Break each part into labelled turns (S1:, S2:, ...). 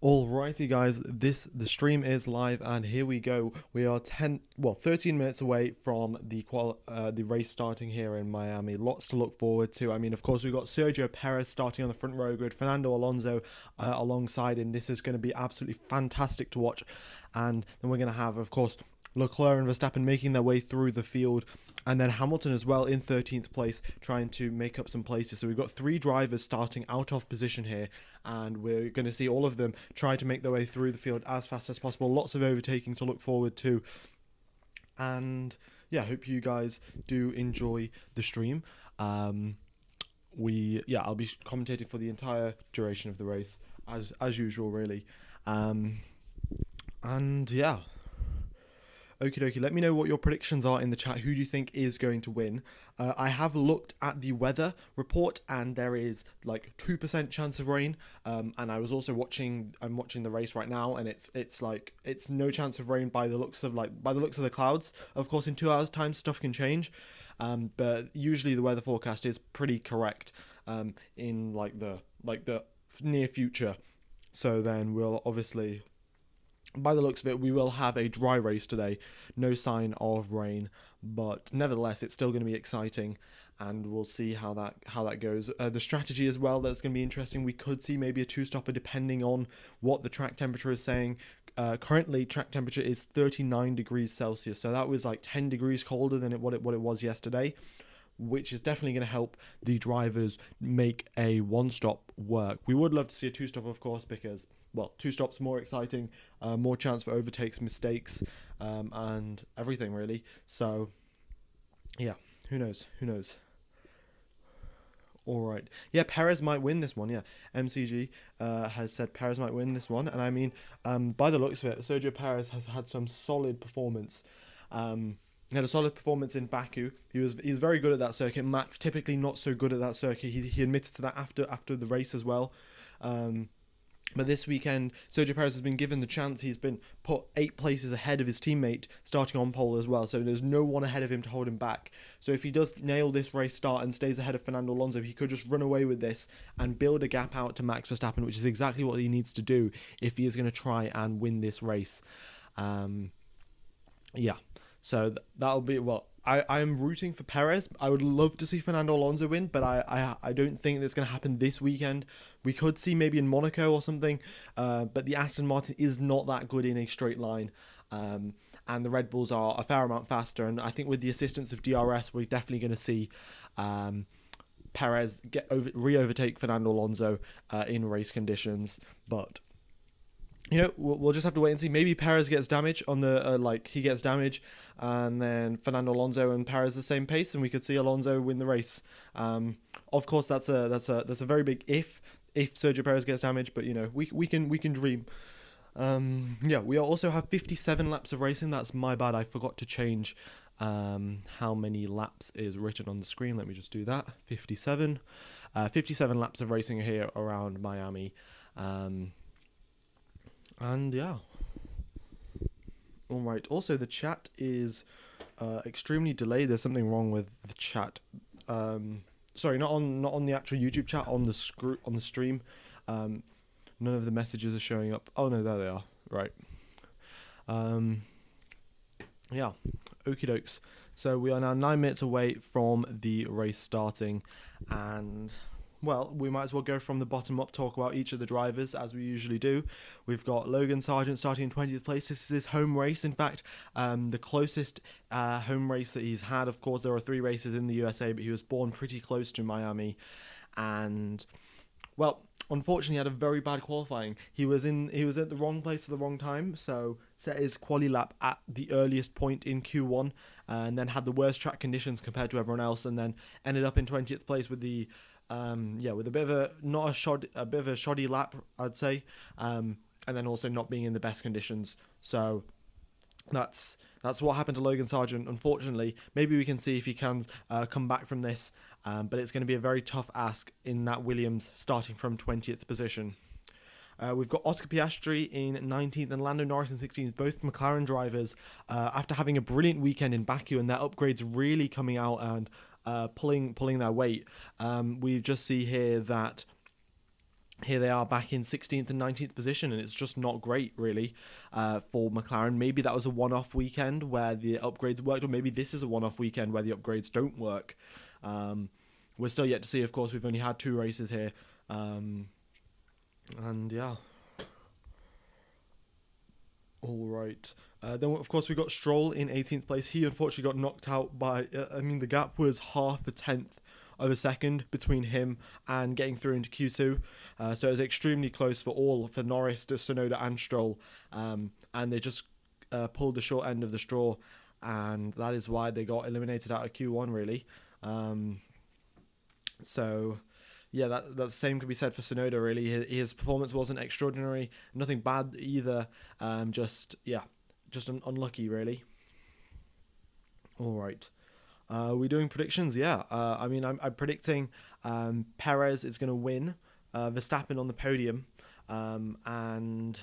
S1: Alrighty guys, the stream is live and here we go. We are 13 minutes away from the race starting here in Miami. Lots to look forward to. I mean, of course, we've got Sergio Perez starting on the front row grid, Fernando Alonso alongside him. This is going to be absolutely fantastic to watch. And then we're going to have, of course, Leclerc and Verstappen making their way through the field, and then Hamilton as well in 13th place, trying to make up some places. So we've got three drivers starting out of position here, and we're going to see all of them try to make their way through the field as fast as possible. Lots of overtaking to look forward to, and yeah, hope you guys do enjoy the stream. I'll be commentating for the entire duration of the race as usual, really, and yeah. Okie dokie, let me know what your predictions are in the chat. Who do you think is going to win? I have looked at the weather report and there is like 2% chance of rain. And I'm watching the race right now, and it's no chance of rain by the looks of the clouds. Of course, in 2 hours time stuff can change. But usually the weather forecast is pretty correct in the near future. So then we'll obviously, by the looks of it, we will have a dry race today. No sign of rain, but nevertheless, it's still going to be exciting, and we'll see how that goes. The strategy as well, that's going to be interesting. We could see maybe a two-stopper depending on what the track temperature is saying. Currently, track temperature is 39 degrees Celsius, so that was like 10 degrees colder than what it was yesterday, which is definitely going to help the drivers make a one-stop work. We would love to see a two-stop, of course, because, well, two stops more exciting, more chance for overtakes, mistakes, and everything, really. So, yeah, who knows? All right. Yeah, Perez might win this one. Yeah, MCG has said Perez might win this one. And I mean, by the looks of it, Sergio Perez has had some solid performance. He had a solid performance in Baku. He's very good at that circuit. Max typically not so good at that circuit. He admitted to that after the race as well. But this weekend, Sergio Perez has been given the chance. He's been put 8 places ahead of his teammate, starting on pole as well. So there's no one ahead of him to hold him back. So if he does nail this race start and stays ahead of Fernando Alonso, he could just run away with this and build a gap out to Max Verstappen, which is exactly what he needs to do if he is going to try and win this race. Yeah. So that'll be, well, I am rooting for Perez. I would love to see Fernando Alonso win, but I don't think that's going to happen this weekend. We could see maybe in Monaco or something, but the Aston Martin is not that good in a straight line. And the Red Bulls are a fair amount faster. And I think with the assistance of DRS, we're definitely going to see Perez re-overtake Fernando Alonso in race conditions. But we'll just have to wait and see. Maybe Perez gets damage on the he gets damage, and then Fernando Alonso and Perez the same pace, and we could see Alonso win the race. Of course, that's a very big if Sergio Perez gets damage, but we can dream. We also have 57 laps of racing. That's my bad. I forgot to change how many laps is written on the screen. Let me just do that. 57 laps of racing here around Miami. And yeah. All right. Also, the chat is extremely delayed. There's something wrong with the chat. Sorry, not on the actual YouTube chat. On the stream. None of the messages are showing up. Oh no, there they are. Right. Yeah. Okie dokes. So we are now 9 minutes away from the race starting, and well, we might as well go from the bottom up, talk about each of the drivers, as we usually do. We've got Logan Sargent starting in 20th place. This is his home race, in fact, the closest home race that he's had. Of course, there are 3 races in the USA, but he was born pretty close to Miami. And, well, unfortunately, he had a very bad qualifying. He was at the wrong place at the wrong time, so set his quali lap at the earliest point in Q1, and then had the worst track conditions compared to everyone else, and then ended up in 20th place with the with a bit of a shoddy lap, I'd say, and then also not being in the best conditions. So that's what happened to Logan Sargent. Unfortunately, maybe we can see if he can come back from this, but it's going to be a very tough ask in that Williams starting from 20th position. We've got Oscar Piastri in 19th and Lando Norris in 16th, both McLaren drivers, after having a brilliant weekend in Baku and their upgrades really coming out and pulling their weight. We just see here that here they are back in 16th and 19th position, and it's just not great, really, for McLaren. Maybe that was a one-off weekend where the upgrades worked, or maybe this is a one-off weekend where the upgrades don't work. We're still yet to see, of course. We've only had 2 races here. And yeah. All right. Then, of course, we got Stroll in 18th place. He unfortunately got knocked out by, the gap was half a tenth of a second between him and getting through into Q2. So it was extremely close for Norris, Tsunoda and Stroll. And they just pulled the short end of the straw. And that is why they got eliminated out of Q1, really. So, yeah, that the same could be said for Tsunoda, really. His performance wasn't extraordinary. Nothing bad either. Just unlucky, really. All right. We're doing predictions, yeah. I'm predicting Perez is going to win, Verstappen on the podium, and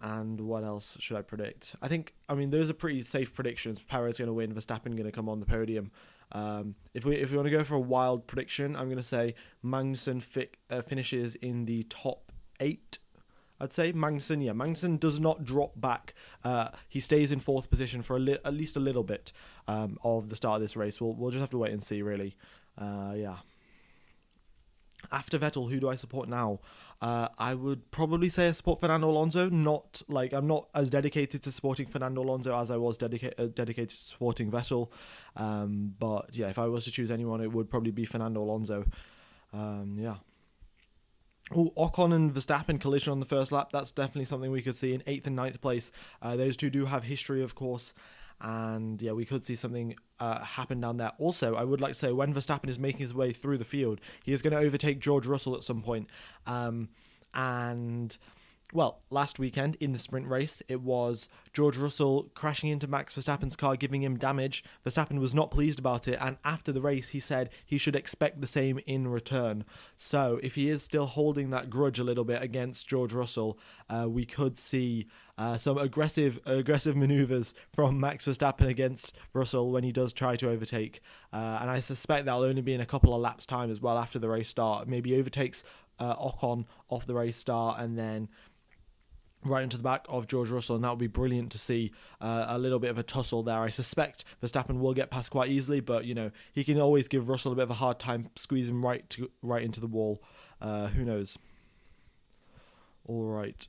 S1: what else should I predict? Those are pretty safe predictions. Perez going to win, Verstappen going to come on the podium. If we want to go for a wild prediction, I'm going to say Magnussen finishes in the top 8. I'd say Magnussen does not drop back. He stays in 4th position for at least a little bit of the start of this race. We'll just have to wait and see, really. Yeah. After Vettel, who do I support now? I would probably say I support Fernando Alonso. I'm not as dedicated to supporting Fernando Alonso as I was dedicated to supporting Vettel. But yeah, if I was to choose anyone, it would probably be Fernando Alonso. Yeah. Oh, Ocon and Verstappen collision on the first lap. That's definitely something we could see in 8th and 9th place. Those two do have history, of course. And yeah, we could see something happen down there. Also, I would like to say, when Verstappen is making his way through the field, he is going to overtake George Russell at some point. Last weekend in the sprint race, it was George Russell crashing into Max Verstappen's car, giving him damage. Verstappen was not pleased about it, and after the race, he said he should expect the same in return. So, if he is still holding that grudge a little bit against George Russell, we could see some aggressive maneuvers from Max Verstappen against Russell when he does try to overtake. And I suspect that'll only be in a couple of laps' time as well after the race start. Maybe overtakes Ocon off the race start and then right into the back of George Russell, and that would be brilliant to see a little bit of a tussle there. I suspect Verstappen will get past quite easily, but he can always give Russell a bit of a hard time, squeeze him right into the wall. Who knows? All right.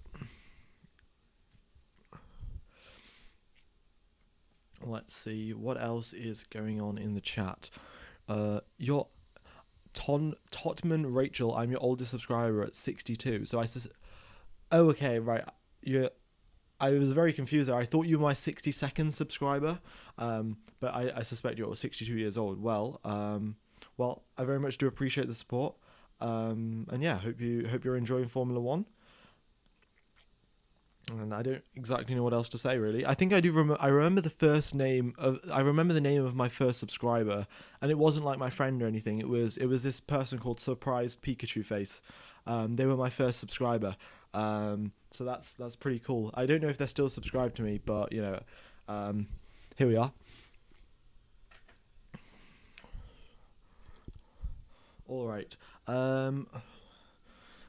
S1: Let's see what else is going on in the chat. Your Totman Rachel, I'm your oldest subscriber at 62. So oh, okay, right. I was very confused there. I thought you were my 62nd subscriber, but I suspect you're 62 years old. Well, I very much do appreciate the support, and yeah, hope you're enjoying Formula One. And I don't exactly know what else to say, really. I think I do. I remember the name of my first subscriber, and it wasn't like my friend or anything. It was this person called Surprised Pikachu Face. They were my first subscriber. So that's pretty cool. I don't know if they're still subscribed to me, but here we are. All right.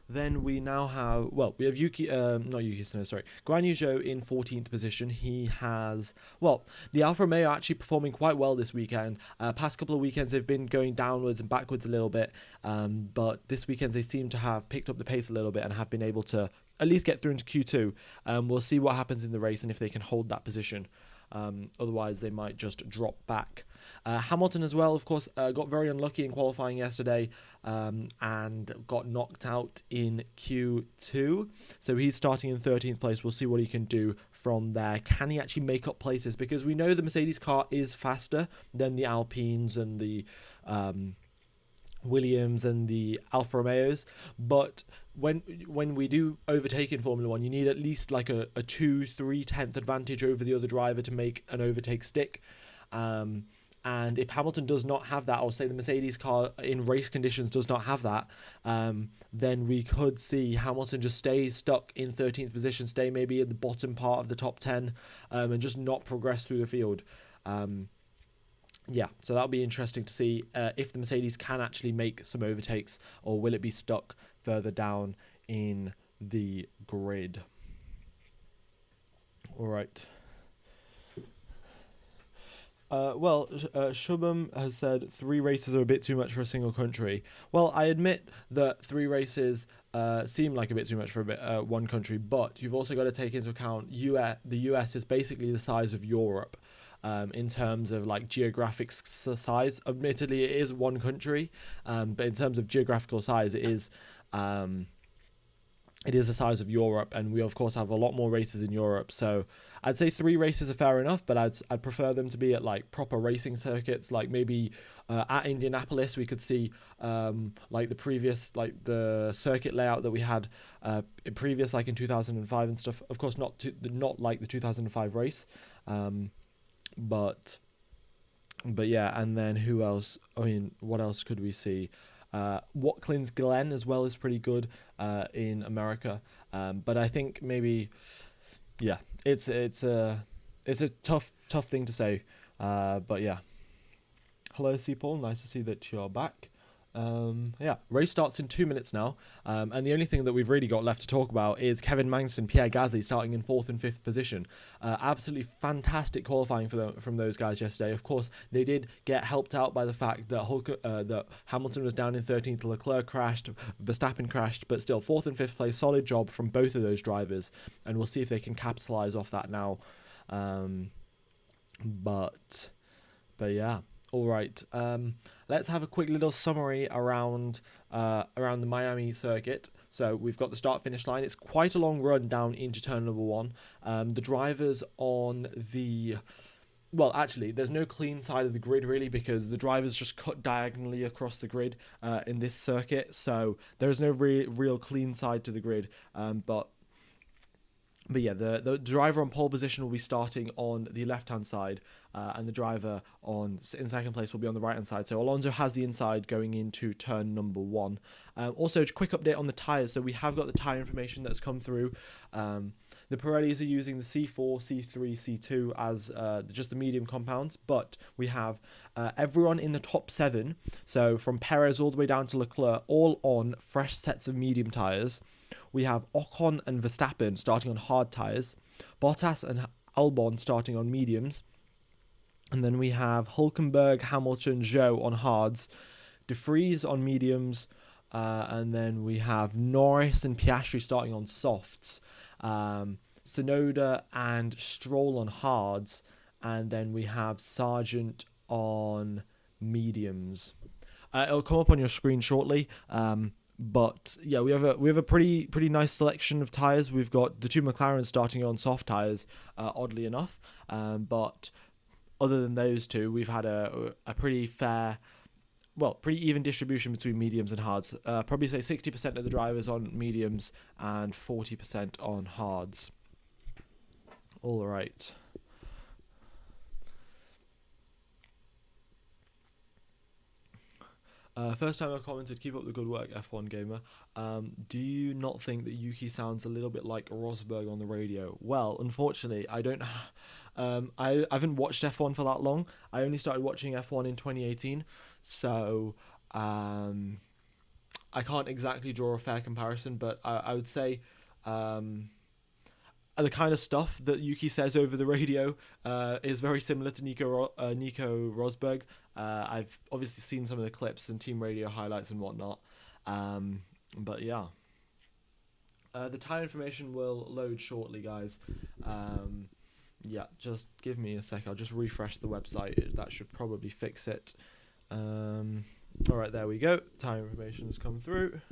S1: Then we now have, we have Guan Yu Zhou in 14th position. He has, the Alfa Romeo actually performing quite well this weekend. Past couple of weekends they've been going downwards and backwards a little bit, but this weekend they seem to have picked up the pace a little bit and have been able to at least get through into Q2. We'll see what happens in the race and if they can hold that position. Otherwise they might just drop back. Hamilton as well, of course, got very unlucky in qualifying yesterday and got knocked out in Q2. So he's starting in 13th place. We'll see what he can do from there. Can he actually make up places? Because we know the Mercedes car is faster than the Alpines and the Williams and the Alfa Romeos, but when we do overtake in Formula 1, you need at least like a 2-3 tenth advantage over the other driver to make an overtake stick. And if Hamilton does not have that, or say the Mercedes car in race conditions does not have that, then we could see Hamilton just stay stuck in 13th position, stay maybe at the bottom part of the top 10, and just not progress through the field. yeah, so that'll be interesting to see if the Mercedes can actually make some overtakes, or will it be stuck further down in the grid. All right. Shubham has said 3 races are a bit too much for a single country. Well, I admit that 3 races seem like a bit too much for one country, but you've also got to take into account the US is basically the size of Europe. In terms of like geographic size, admittedly it is one country, but in terms of geographical size, it is the size of Europe, and we of course have a lot more races in Europe. So I'd say 3 races are fair enough, but I'd prefer them to be at like proper racing circuits, like maybe at Indianapolis we could see like the circuit layout that we had in previous, like in 2005 and stuff. Of course, not like the 2005 race, but yeah. And then who else? I mean, what else could we see? Watkins Glen as well is pretty good in America, but I think maybe, yeah, it's a tough thing to say, but yeah. Hello, C Paul, nice to see that you're back. Yeah, race starts in 2 minutes now, and the only thing that we've really got left to talk about is Kevin Magnussen, Pierre Gasly starting in 4th and 5th position. Absolutely fantastic qualifying from those guys yesterday. Of course, they did get helped out by the fact that that Hamilton was down in 13th, Leclerc crashed, Verstappen crashed, but still 4th and 5th place, solid job from both of those drivers, and we'll see if they can capitalise off that now. But yeah. All right, let's have a quick little summary around the Miami circuit. So we've got the start-finish line. It's quite a long run down into turn number 1. The drivers on the... Well, actually, there's no clean side of the grid, really, because the drivers just cut diagonally across the grid in this circuit. So there's no real clean side to the grid, but yeah, the driver on pole position will be starting on the left-hand side, and the driver in second place will be on the right-hand side. So Alonso has the inside going into turn number 1. Also, a quick update on the tyres. So we have got the tyre information that's come through. The Pirellis are using the C4, C3, C2 as just the medium compounds, but we have everyone in the top 7, so from Perez all the way down to Leclerc, all on fresh sets of medium tyres. We have Ocon and Verstappen starting on hard tyres, Bottas and Albon starting on mediums, and then we have Hülkenberg, Hamilton, Zhou on hards, De Vries on mediums, and then we have Norris and Piastri starting on softs, Tsunoda and Stroll on hards, and then we have Sargent on mediums. It'll come up on your screen shortly. But yeah, we have a pretty nice selection of tyres. We've got the 2 McLarens starting on soft tyres, oddly enough. But other than those 2, we've had a pretty fair, pretty even distribution between mediums and hards. Probably say 60% of the drivers on mediums and 40% on hards. All right. First time I commented, keep up the good work, F1 Gamer. Do you not think that Yuki sounds a little bit like Rosberg on the radio? Well, unfortunately, I don't... I haven't watched F1 for that long. I only started watching F1 in 2018, so I can't exactly draw a fair comparison, but I would say... the kind of stuff that Yuki says over the radio is very similar to Nico Rosberg. I've obviously seen some of the clips and team radio highlights and whatnot. But yeah. The tyre information will load shortly, guys. Yeah, just give me a sec. I'll just refresh the website. That should probably fix it. Alright, there we go. Tyre information has come through.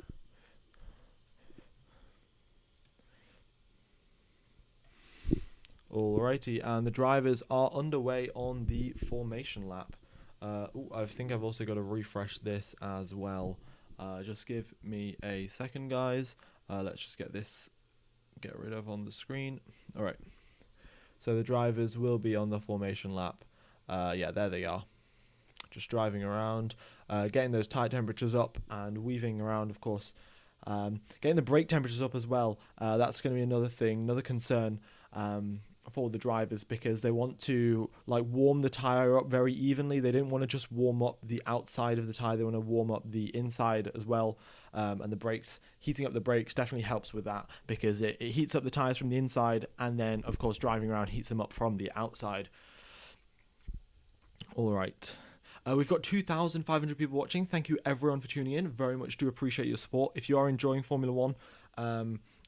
S1: Alrighty, and the drivers are underway on the formation lap. I think I've also got to refresh this as well. Just give me a second, guys. Let's just get rid of on the screen. Alright, so the drivers will be on the formation lap. Yeah, there they are. Just driving around, getting those tire temperatures up and weaving around, of course. Getting the brake temperatures up as well. That's going to be another thing, another concern. for the drivers, because they want to like warm the tire up very evenly. They didn't want to just warm up the outside of the tire, they want to warm up the inside as well. And the brakes, heating up the brakes definitely helps with that, because it heats up the tires from the inside, and then of course driving around heats them up from the outside. All right. We've got 2,500 people watching. Thank you everyone for tuning in. Very much do appreciate your support. If you are enjoying Formula One,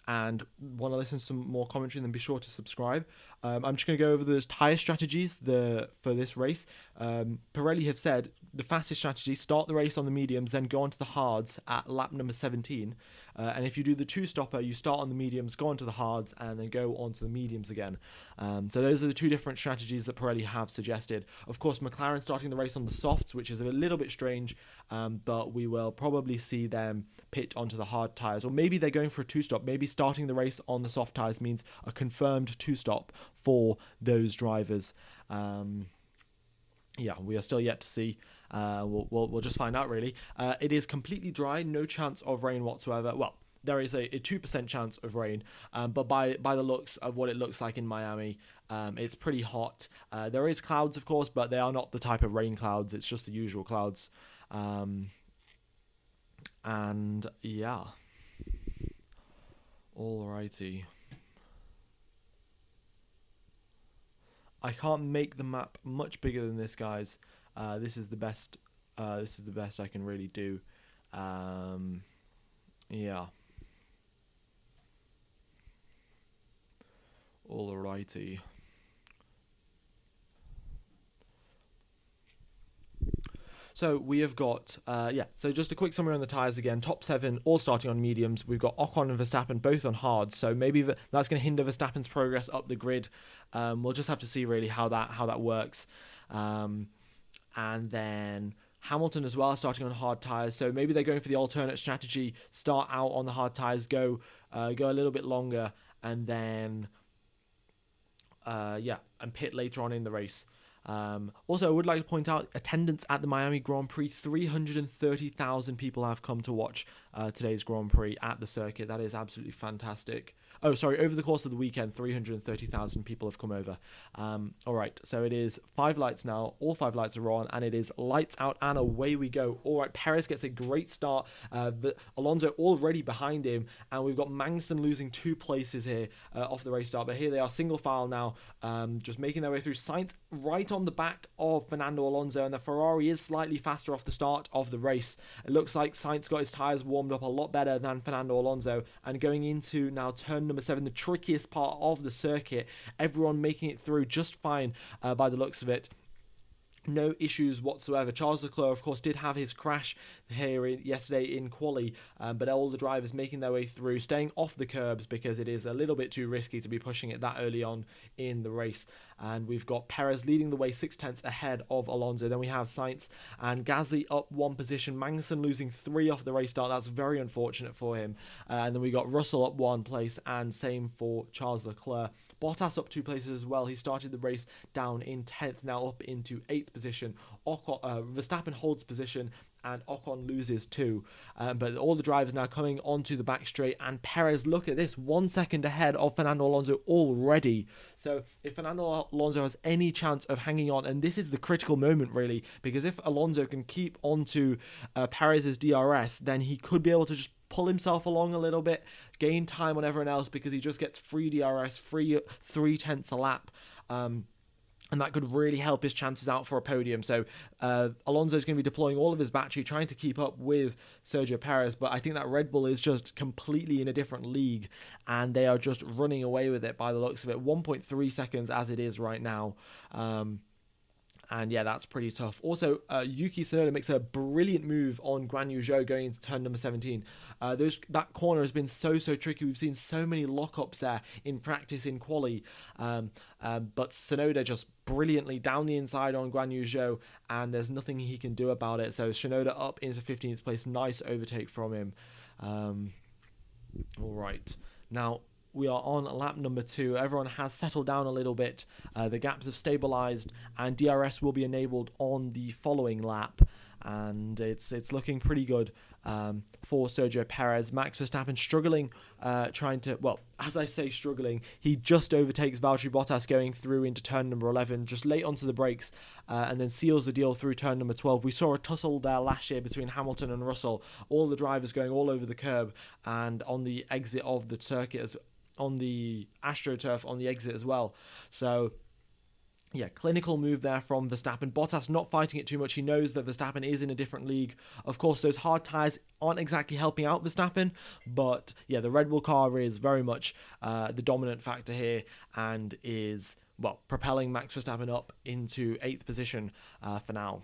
S1: and want to listen to some more commentary, then be sure to subscribe. I'm just going to go over the tyre strategies for this race. Pirelli have said the fastest strategy, start the race on the mediums, then go on to the hards at lap number 17. And if you do the two-stopper, you start on the mediums, go on to the hards, and then go on to the mediums again. So those are the two different strategies that Pirelli have suggested. Of course, McLaren starting the race on the softs, which is a little bit strange, but we will probably see them pit onto the hard tyres. Or maybe they're going for a two-stop. Maybe starting the race on the soft tyres means a confirmed two-stop for those drivers. Yeah, we are still yet to see. We'll just find out, really. It is completely dry, no chance of rain whatsoever. Well, there is a 2% chance of rain, but by the looks of what it looks like in Miami, it's pretty hot. There is clouds, of course, but they are not the type of rain clouds. It's just the usual clouds. And yeah. Alrighty. I can't make the map much bigger than this, guys. This is the best. This is the best I can really do. Yeah. Alrighty. So we have got, so just a quick summary on the tyres again. Top 7, all starting on mediums. We've got Ocon and Verstappen both on hards, so maybe that's going to hinder Verstappen's progress up the grid. We'll just have to see really how that works. And then Hamilton as well, starting on hard tyres. So maybe they're going for the alternate strategy, start out on the hard tyres, go a little bit longer, and then, and pit later on in the race. Also, I would like to point out attendance at the Miami Grand Prix. 330,000 people have come to watch today's Grand Prix at the circuit. That is absolutely fantastic. Oh, sorry, over the course of the weekend, 330,000 people have come over. All right, so it is 5 lights now. All 5 lights are on, and it is lights out, and away we go. All right, Perez gets a great start. Alonso already behind him, and we've got Magnussen losing 2 places here off the race start. But here they are, single file now, just making their way through. Sainz right on the back of Fernando Alonso, and the Ferrari is slightly faster off the start of the race. It looks like Sainz got his tyres warmed up a lot better than Fernando Alonso, and going into now turn number 7, the trickiest part of the circuit, everyone making it through just fine by the looks of it. No issues whatsoever. Charles Leclerc, of course, did have his crash here yesterday in quali, but all the drivers making their way through, staying off the curbs because it is a little bit too risky to be pushing it that early on in the race. And we've got Perez leading the way 6/10 ahead of Alonso. Then we have Sainz and Gasly up 1 position. Magnussen losing 3 off the race start. That's very unfortunate for him. And then we got Russell up 1 place, and same for Charles Leclerc. Bottas up 2 places as well. He started the race down in 10th, now up into 8th position. Verstappen holds position, and Ocon loses 2. But all the drivers now coming onto the back straight, and Perez, look at this, 1 second ahead of Fernando Alonso already. So if Fernando Alonso has any chance of hanging on, and this is the critical moment really, because if Alonso can keep onto Perez's DRS, then he could be able to just pull himself along a little bit, gain time on everyone else, because he just gets free DRS, free 3/10 a lap. And that could really help his chances out for a podium. So Alonso's going to be deploying all of his battery, trying to keep up with Sergio Perez. But I think that Red Bull is just completely in a different league, and they are just running away with it by the looks of it. 1.3 seconds as it is right now. And yeah, that's pretty tough. Also, Yuki Tsunoda makes a brilliant move on Guan Yu Zhou going into turn number 17. That corner has been so tricky. We've seen so many lockups there in practice, in quali. But Tsunoda just brilliantly down the inside on Guan Yu Zhou, and there's nothing he can do about it. So Tsunoda up into 15th place. Nice overtake from him. All right. Now, we are on lap number 2. Everyone has settled down a little bit. The gaps have stabilized, and DRS will be enabled on the following lap. and it's looking pretty good for Sergio Perez. Max Verstappen struggling, trying to, well, as I say struggling, he just overtakes Valtteri Bottas going through into turn number 11, just late onto the brakes, and then seals the deal through turn number 12. We saw a tussle there last year between Hamilton and Russell, all the drivers going all over the curb, and on the exit of the circuit, on the AstroTurf on the exit as well. So yeah, clinical move there from Verstappen. Bottas not fighting it too much. He knows that Verstappen is in a different league. Of course, those hard tyres aren't exactly helping out Verstappen, but yeah, the Red Bull car is very much the dominant factor here and is, well, propelling Max Verstappen up into 8th position for now.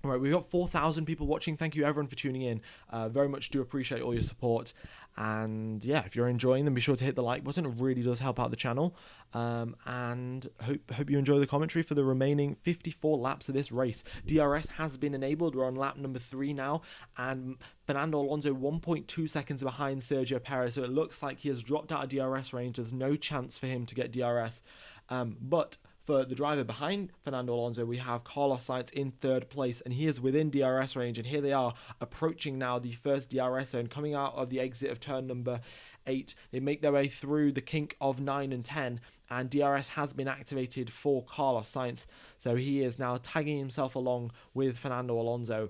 S1: All right, we've got 4,000 people watching. Thank you everyone for tuning in. Very much do appreciate all your support. And yeah, if you're enjoying them, be sure to hit the like button. It really does help out the channel. And hope you enjoy the commentary for the remaining 54 laps of this race. DRS has been enabled. We're on lap number 3 now. And Fernando Alonso 1.2 seconds behind Sergio Perez. So it looks like he has dropped out of DRS range. There's no chance for him to get DRS. But for the driver behind Fernando Alonso, we have Carlos Sainz in 3rd place, and he is within DRS range, and here they are approaching now the first DRS zone, coming out of the exit of turn number 8. They make their way through the kink of 9 and 10, and DRS has been activated for Carlos Sainz, so he is now tagging himself along with Fernando Alonso,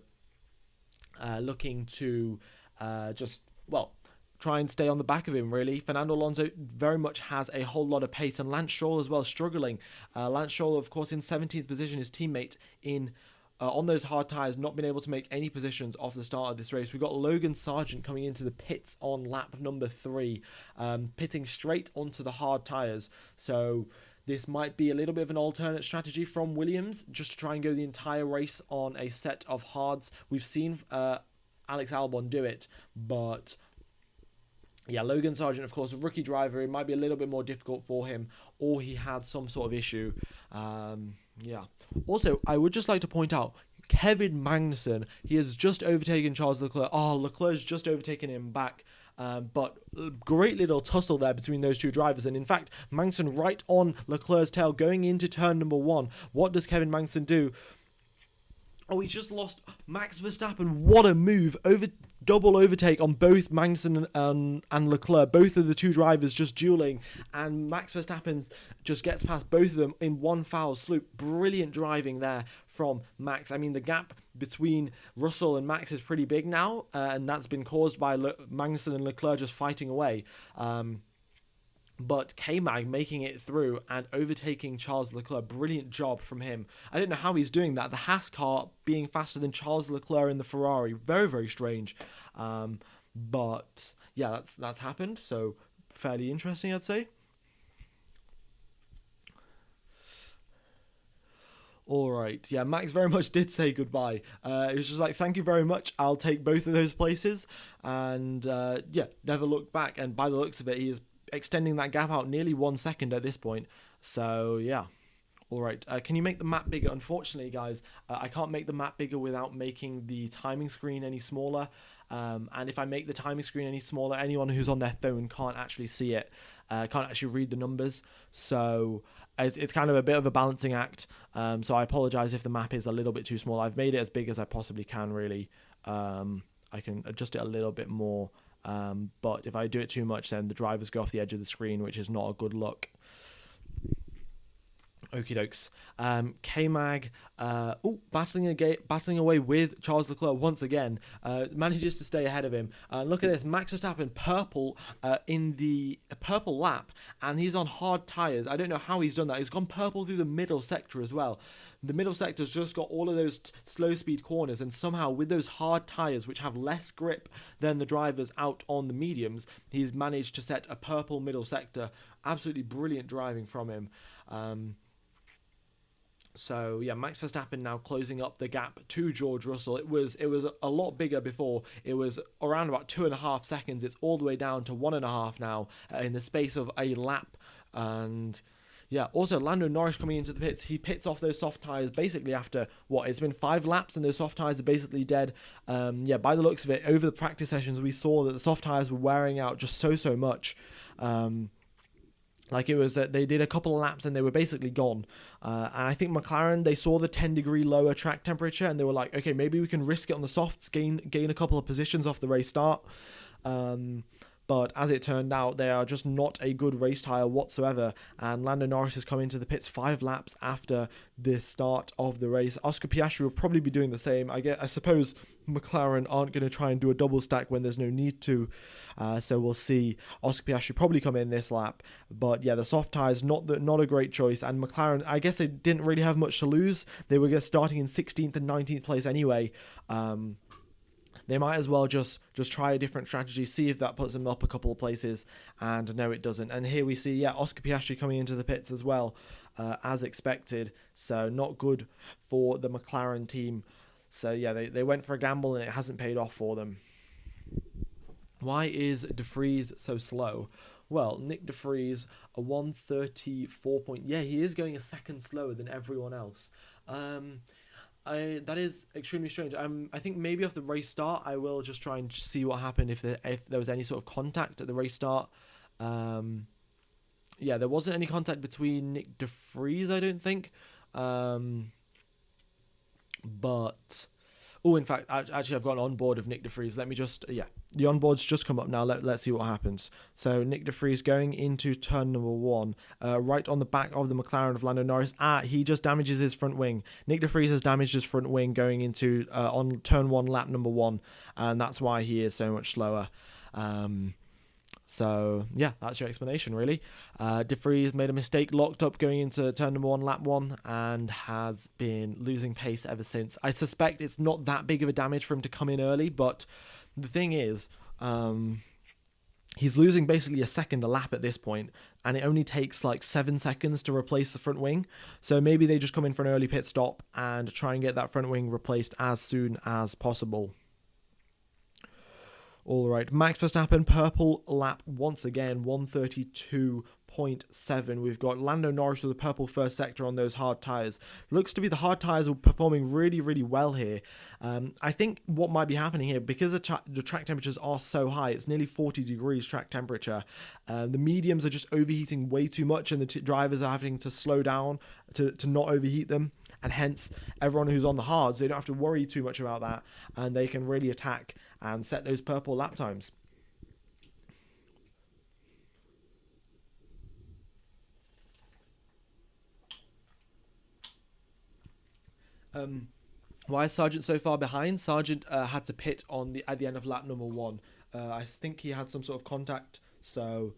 S1: looking to try and stay on the back of him, really. Fernando Alonso very much has a whole lot of pace, and Lance Stroll as well, struggling. Lance Stroll, of course, in 17th position, his teammate in on those hard tyres, not been able to make any positions off the start of this race. We've got Logan Sargent coming into the pits on lap number 3, pitting straight onto the hard tyres. So this might be a little bit of an alternate strategy from Williams, just to try and go the entire race on a set of hards. We've seen Alex Albon do it, but yeah, Logan Sargent, of course, a rookie driver. It might be a little bit more difficult for him, or he had some sort of issue. Yeah. Also, I would just like to point out, Kevin Magnussen, he has just overtaken Charles Leclerc. Oh, Leclerc's just overtaken him back. But great little tussle there between those two drivers. And in fact, Magnussen right on Leclerc's tail going into turn number 1. What does Kevin Magnussen do? Oh, he just lost Max Verstappen. What a move. Double overtake on both Magnussen and Leclerc. Both of the two drivers just dueling. And Max Verstappen just gets past both of them in one foul swoop. Brilliant driving there from Max. I mean, the gap between Russell and Max is pretty big now. And that's been caused by Magnussen and Leclerc just fighting away. But K-Mag making it through and overtaking Charles Leclerc. Brilliant job from him. I don't know how he's doing that. The Haas car being faster than Charles Leclerc in the Ferrari. Very, very strange. But yeah, that's happened. So fairly interesting, I'd say. All right. Yeah, Max very much did say goodbye. It was just like, thank you very much. I'll take both of those places. And yeah, never looked back. And by the looks of it, he is extending that gap out nearly 1 second at this point. So yeah. All right, can you make the map bigger? Unfortunately, guys, I can't make the map bigger without making the timing screen any smaller. And if I make the timing screen any smaller, anyone who's on their phone can't actually see it, can't actually read the numbers. So it's kind of a bit of a balancing act. So I apologize if the map is a little bit too small. I've made it as big as I possibly can, really. I can adjust it a little bit more. But if I do it too much, then the drivers go off the edge of the screen, which is not a good look. Okie dokes. K-Mag, battling away with Charles Leclerc once again, manages to stay ahead of him. Look at this, Max Verstappen purple in the purple lap, and he's on hard tyres. I don't know how he's done that. He's gone purple through the middle sector as well. The middle sector's just got all of those slow speed corners, and somehow with those hard tyres, which have less grip than the drivers out on the mediums, he's managed to set a purple middle sector. Absolutely brilliant driving from him. So yeah, Max Verstappen now closing up the gap to George Russell. It was a lot bigger before. It was around about 2.5 seconds. It's all the way down to 1.5 now in the space of a lap. And yeah, also Lando Norris coming into the pits. He pits off those soft tyres basically after, it's been 5 laps and those soft tyres are basically dead. Yeah, by the looks of it, over the practice sessions, we saw that the soft tyres were wearing out just so much. Like it was that they did a couple of laps and they were basically gone. And I think McLaren, they saw the 10-degree lower track temperature and they were like, okay, maybe we can risk it on the softs, gain a couple of positions off the race start. But as it turned out, they are just not a good race tyre whatsoever. And Lando Norris has come into the pits 5 laps after the start of the race. Oscar Piastri will probably be doing the same. I suppose McLaren aren't going to try and do a double stack when there's no need to. So we'll see Oscar Piastri probably come in this lap. But yeah, the soft tyres, not a great choice. And McLaren, I guess they didn't really have much to lose. They were starting in 16th and 19th place anyway. They might as well just try a different strategy, see if that puts them up a couple of places, and no, it doesn't. And here we see, yeah, Oscar Piastri coming into the pits as well, as expected. So not good for the McLaren team. So yeah, they went for a gamble and it hasn't paid off for them. Why is De Vries so slow? Well, Nick De Vries, a 134 point. Yeah, he is going a second slower than everyone else. That is extremely strange. I think maybe off the race start, I will just try and see what happened if there was any sort of contact at the race start. Yeah, there wasn't any contact between Nick De Vries, I don't think. But in fact, actually, I've got an onboard of Nick De Vries. Let me just, the onboard's just come up now. Let's see what happens. So Nick De Vries going into turn number 1, right on the back of the McLaren of Lando Norris. He just damages his front wing. Nick De Vries has damaged his front wing going into on turn 1, lap number 1, and that's why he is so much slower. So yeah, that's your explanation really. De Vries made a mistake, locked up going into turn number 1, lap 1, and has been losing pace ever since. I suspect it's not that big of a damage for him to come in early, but the thing is, he's losing basically a second a lap at this point, and it only takes like 7 seconds to replace the front wing. So maybe they just come in for an early pit stop and try and get that front wing replaced as soon as possible. All right, Max Verstappen, purple lap once again, 132.7. We've got Lando Norris with a purple first sector on those hard tyres. Looks to be the hard tyres are performing really, really well here. I think what might be happening here, because the track temperatures are so high, it's nearly 40 degrees track temperature. The mediums are just overheating way too much, and the drivers are having to slow down to not overheat them. And hence, everyone who's on the hards, they don't have to worry too much about that, and they can really attack and set those purple lap times. Why is Sargent so far behind? Sargent had to pit at the end of lap number 1. I think he had some sort of contact, so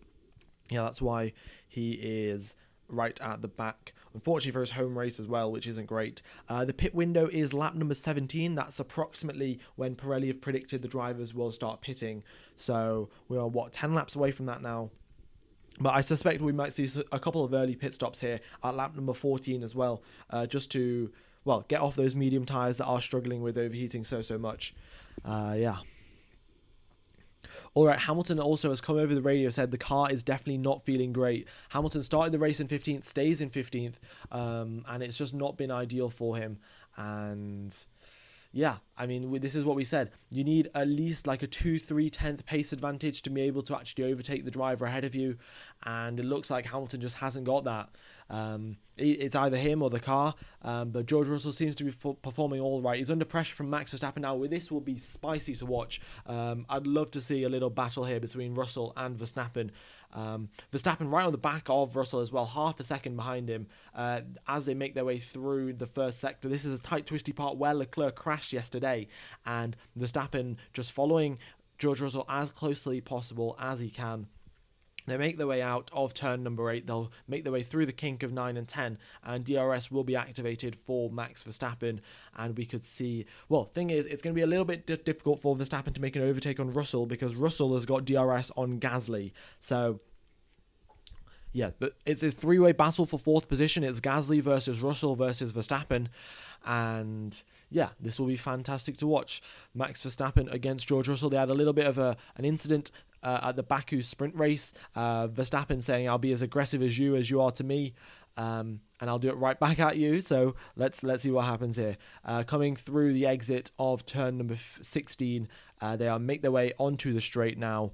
S1: yeah, that's why he is right at the back. Unfortunately for his home race as well, which isn't great. The pit window is lap number 17. That's approximately when Pirelli have predicted the drivers will start pitting. So we are, 10 laps away from that now. But I suspect we might see a couple of early pit stops here at lap number 14 as well, just to, get off those medium tyres that are struggling with overheating so much. Yeah. All right, Hamilton also has come over the radio, said the car is definitely not feeling great. Hamilton started the race in 15th, stays in 15th, and it's just not been ideal for him. And yeah, I mean, this is what we said. You need at least like a 2-3 pace advantage to be able to actually overtake the driver ahead of you. And it looks like Hamilton just hasn't got that. It's either him or the car. But George Russell seems to be performing all right. He's under pressure from Max Verstappen now. This will be spicy to watch. I'd love to see a little battle here between Russell and Verstappen. Verstappen right on the back of Russell as well, half a second behind him as they make their way through the first sector. This is a tight, twisty part where Leclerc crashed yesterday, and Verstappen just following George Russell as closely possible as he can. They make their way out of turn number 8. They'll make their way through the kink of 9 and 10, and DRS will be activated for Max Verstappen. And we could see, thing is, it's going to be a little bit difficult for Verstappen to make an overtake on Russell because Russell has got DRS on Gasly. So yeah, it's a 3-way battle for 4th position. It's Gasly versus Russell versus Verstappen. And yeah, this will be fantastic to watch. Max Verstappen against George Russell. They had a little bit of an incident at the Baku sprint race. Verstappen saying, "I'll be as aggressive as you are to me, and I'll do it right back at you." So let's see what happens here. Coming through the exit of turn number 16, they make their way onto the straight now.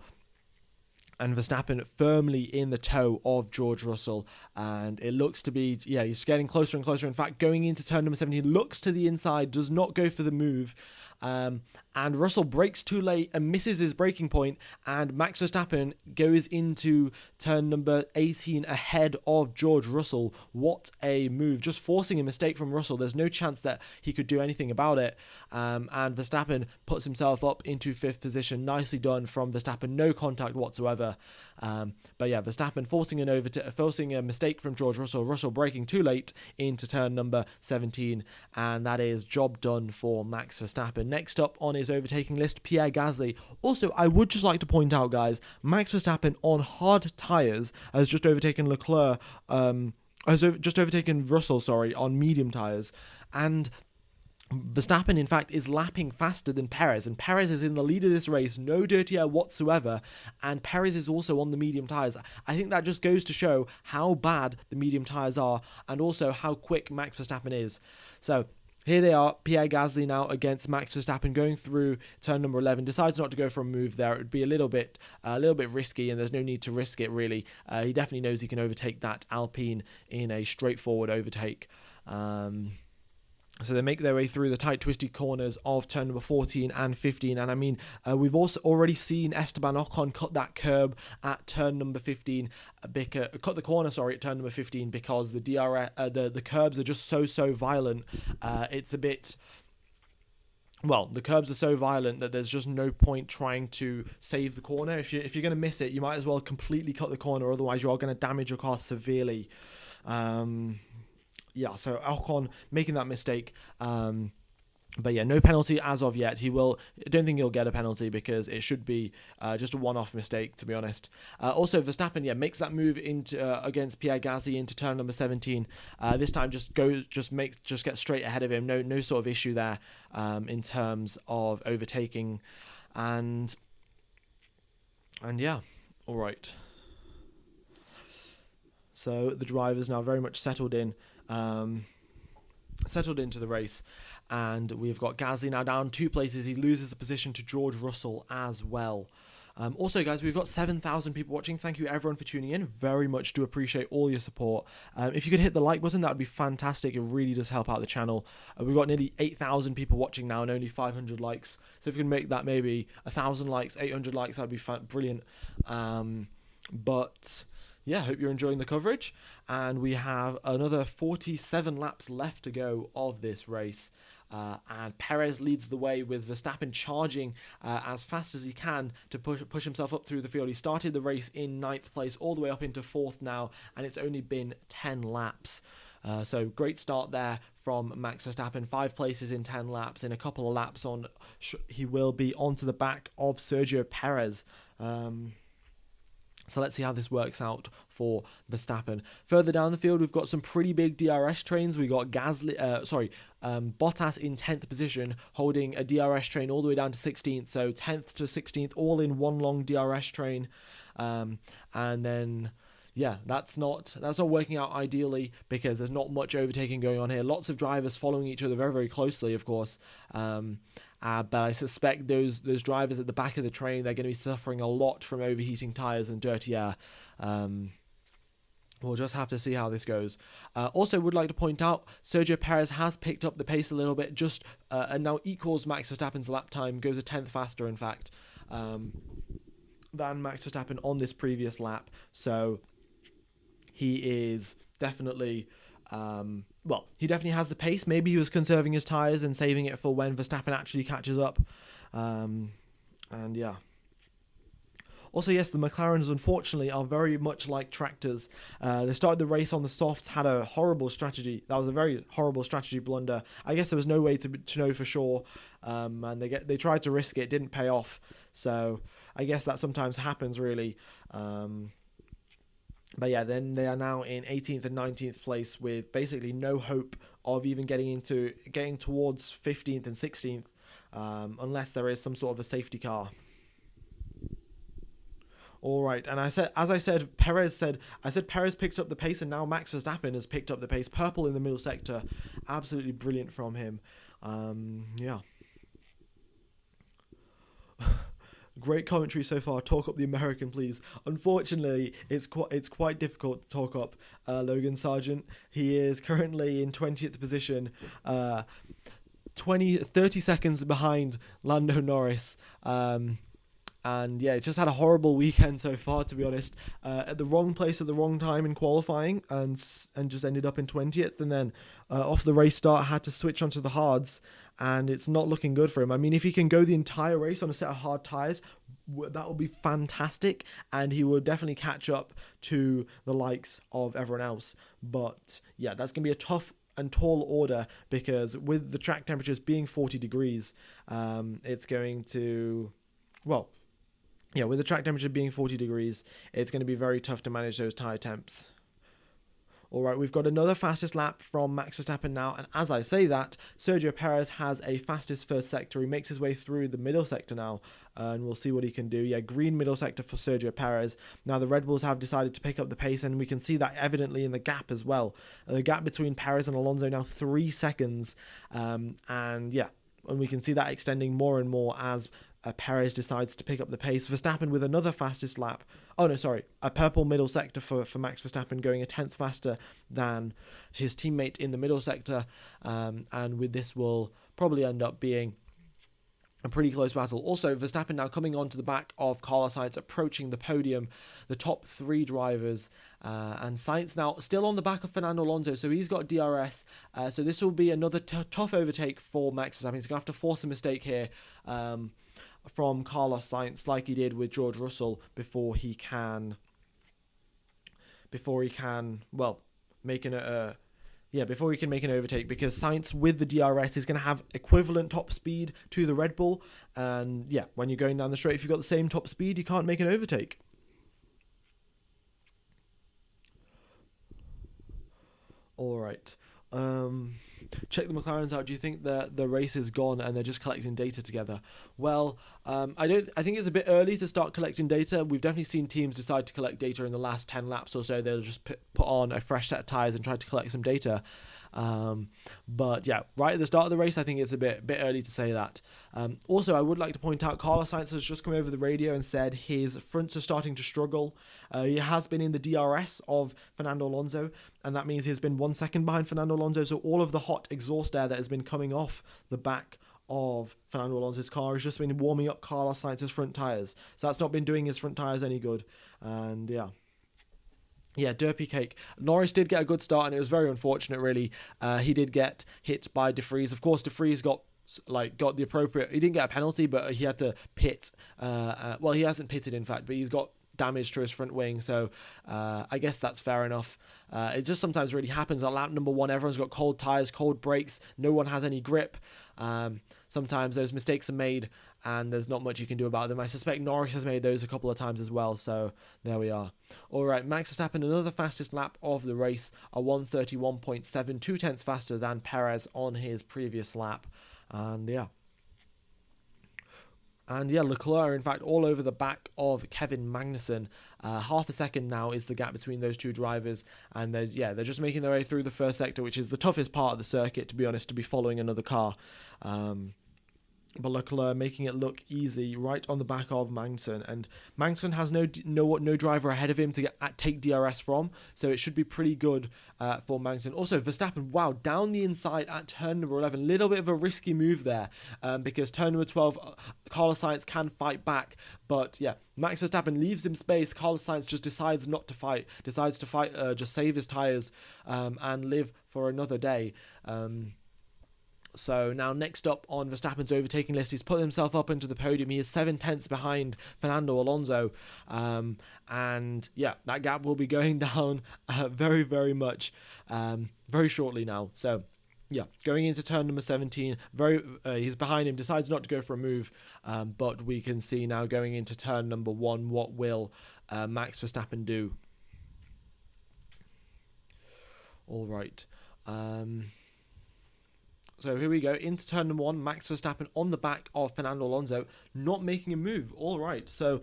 S1: and Verstappen firmly in the toe of George Russell, and it looks to be, yeah, he's getting closer and closer. In fact, going into turn number 17, looks to the inside, does not go for the move, and Russell brakes too late and misses his braking point, and Max Verstappen goes into turn number 18 ahead of George Russell. What a move, just forcing a mistake from Russell. There's no chance that he could do anything about it, and Verstappen puts himself up into 5th position. Nicely done from Verstappen, no contact whatsoever. But yeah, Verstappen forcing a mistake from George Russell. Russell braking too late into turn number 17, and that is job done for Max Verstappen. Next up on his overtaking list, Pierre Gasly. Also, I would just like to point out, guys, Max Verstappen on hard tyres has just overtaken Leclerc. Has just overtaken Russell, on medium tyres, and Verstappen, in fact, is lapping faster than Perez, and Perez is in the lead of this race, no dirty air whatsoever, and Perez is also on the medium tyres. I think that just goes to show how bad the medium tyres are, and also how quick Max Verstappen is. So here they are, Pierre Gasly now against Max Verstappen, going through turn number 11, decides not to go for a move there. It would be a little bit risky, and there's no need to risk it, really. He definitely knows he can overtake that Alpine in a straightforward overtake. So they make their way through the tight, twisty corners of turn number 14 and 15. And I mean, we've also already seen Esteban Ocon cut that curb at turn number 15, cut the corner, at turn number 15, because the the curbs are just so violent. It's a bit... Well, the curbs are so violent that there's just no point trying to save the corner. If you're going to miss it, you might as well completely cut the corner, otherwise you are going to damage your car severely. Yeah, so Ocon making that mistake. But yeah, no penalty as of yet. I don't think he'll get a penalty, because it should be just a one-off mistake, to be honest. Also, Verstappen, makes that move into against Pierre Gasly into turn number 17. This time, just get straight ahead of him. No sort of issue there in terms of overtaking, and yeah, all right. So the driver's now very much settled into the race, and we've got Gasly now down 2 places. He loses the position to George Russell as well. Also, guys, we've got 7,000 people watching. Thank you, everyone, for tuning in. Very much do appreciate all your support. If you could hit the like button, that would be fantastic. It really does help out the channel. We've got nearly 8,000 people watching now and only 500 likes. So if you can make that maybe 1,000 likes, 800 likes, that would be brilliant. But yeah, hope you're enjoying the coverage. And we have another 47 laps left to go of this race. And Perez leads the way, with Verstappen charging as fast as he can to push himself up through the field. He started the race in 9th place, all the way up into 4th now, and it's only been 10 laps. So great start there from Max Verstappen. 5 places in 10 laps. In a couple of laps on, he will be onto the back of Sergio Perez. So let's see how this works out for Verstappen. Further down the field, we've got some pretty big DRS trains. We got Bottas in 10th position, holding a DRS train all the way down to 16th. So 10th to 16th, all in one long DRS train. And then, yeah, that's not working out ideally, because there's not much overtaking going on here. Lots of drivers following each other very, very closely, of course. But I suspect those drivers at the back of the train, they're going to be suffering a lot from overheating tyres and dirty air. We'll just have to see how this goes. Also, would like to point out, Sergio Perez has picked up the pace a little bit, and now equals Max Verstappen's lap time, goes a 10th faster, in fact, than Max Verstappen on this previous lap. So he is definitely... he definitely has the pace. Maybe he was conserving his tyres and saving it for when Verstappen actually catches up. And yeah. Also, yes, the McLarens, unfortunately, are very much like tractors. They started the race on the softs, had a horrible strategy. That was a very horrible strategy blunder. I guess there was no way to know for sure. And they tried to risk it, didn't pay off. So I guess that sometimes happens, really. But yeah, then they are now in 18th and 19th place, with basically no hope of even getting towards 15th and 16th, unless there is some sort of a safety car. All right, and Perez picked up the pace, and now Max Verstappen has picked up the pace. Purple in the middle sector, absolutely brilliant from him. Yeah. Great commentary so far. Talk up the American, please. Unfortunately, it's quite difficult to talk up Logan Sargent. He is currently in 20th position, 30 seconds behind Lando Norris. And yeah, it's just had a horrible weekend so far, to be honest. At the wrong place at the wrong time in qualifying, and just ended up in 20th. And then off the race start, had to switch onto the hards, and it's not looking good for him. I mean, if he can go the entire race on a set of hard tyres, that would be fantastic, and he will definitely catch up to the likes of everyone else. But yeah, that's going to be a tough and tall order, because with the track temperatures being 40 degrees, it's going to, well, yeah, with the track temperature being 40 degrees, it's going to be very tough to manage those tyre temps. All right, we've got another fastest lap from Max Verstappen now, and as I say that, Sergio Perez has a fastest first sector. He makes his way through the middle sector now, and we'll see what he can do. Yeah, green middle sector for Sergio Perez. Now, the Red Bulls have decided to pick up the pace, and we can see that evidently in the gap as well. The gap between Perez and Alonso now 3 seconds, and yeah, and we can see that extending more and more as Perez decides to pick up the pace. Verstappen with another fastest lap. Oh no, sorry, a purple middle sector for Max Verstappen, going a 10th faster than his teammate in the middle sector, and with this will probably end up being a pretty close battle. Also, Verstappen now coming on to the back of Carlos Sainz, approaching the podium, the top 3 drivers, and Sainz now still on the back of Fernando Alonso, so he's got DRS, so this will be another tough overtake for Max Verstappen. He's going to have to force a mistake here from Carlos Sainz, like he did with George Russell, before he can well make an before he can make an overtake, because Sainz with the DRS is going to have equivalent top speed to the Red Bull, and yeah, when you're going down the straight, if you've got the same top speed, you can't make an overtake. All right. Check the McLarens out. Do you think the race is gone and they're just collecting data together? Well, I think it's a bit early to start collecting data. We've definitely seen teams decide to collect data in the last 10 laps or so. They'll just put on a fresh set of tyres and try to collect some data. But yeah, right at the start of the race, I think it's a bit early to say that. Also, I would like to point out, Carlos Sainz has just come over the radio and said his fronts are starting to struggle. He has been in the DRS of Fernando Alonso, and that means he's been 1 second behind Fernando Alonso. So all of the hot exhaust air that has been coming off the back of Fernando Alonso's car has just been warming up Carlos Sainz's front tyres. So that's not been doing his front tyres any good. And yeah. Yeah, derpy cake. Norris did get a good start, and it was very unfortunate, really. He did get hit by De Vries. Of course, De Vries got the appropriate... He didn't get a penalty, but he had to pit. Well, he hasn't pitted, in fact, but he's got damage to his front wing, so I guess that's fair enough. It just sometimes really happens. At lap number 1, everyone's got cold tyres, cold brakes, no one has any grip. Sometimes those mistakes are made, and there's not much you can do about them. I suspect Norris has made those a couple of times as well, so there we are. Alright, Max Verstappen, another fastest lap of the race, a 1:31.7, 2 tenths faster than Perez on his previous lap, and yeah. And yeah, Leclerc, in fact, all over the back of Kevin Magnussen. Half a second now is the gap between those two drivers. And they're just making their way through the first sector, which is the toughest part of the circuit, to be honest, to be following another car. But Leclerc making it look easy right on the back of Magnussen, and Magnussen has no driver ahead of him to take DRS from, so it should be pretty good for Magnussen. Also, Verstappen, wow, down the inside at turn number 11, little bit of a risky move there, because turn number 12, Carlos Sainz can fight back, but yeah, Max Verstappen leaves him space. Carlos Sainz just decides not to fight, just save his tyres and live for another day. So now next up on Verstappen's overtaking list, he's put himself up into the podium. He is 7 tenths behind Fernando Alonso. And yeah, that gap will be going down very, very much very shortly now. So yeah, going into turn number 17, he's behind him, decides not to go for a move. But we can see now going into turn number 1, what will Max Verstappen do? All right. So here we go, into turn number 1, Max Verstappen on the back of Fernando Alonso, not making a move. All right, so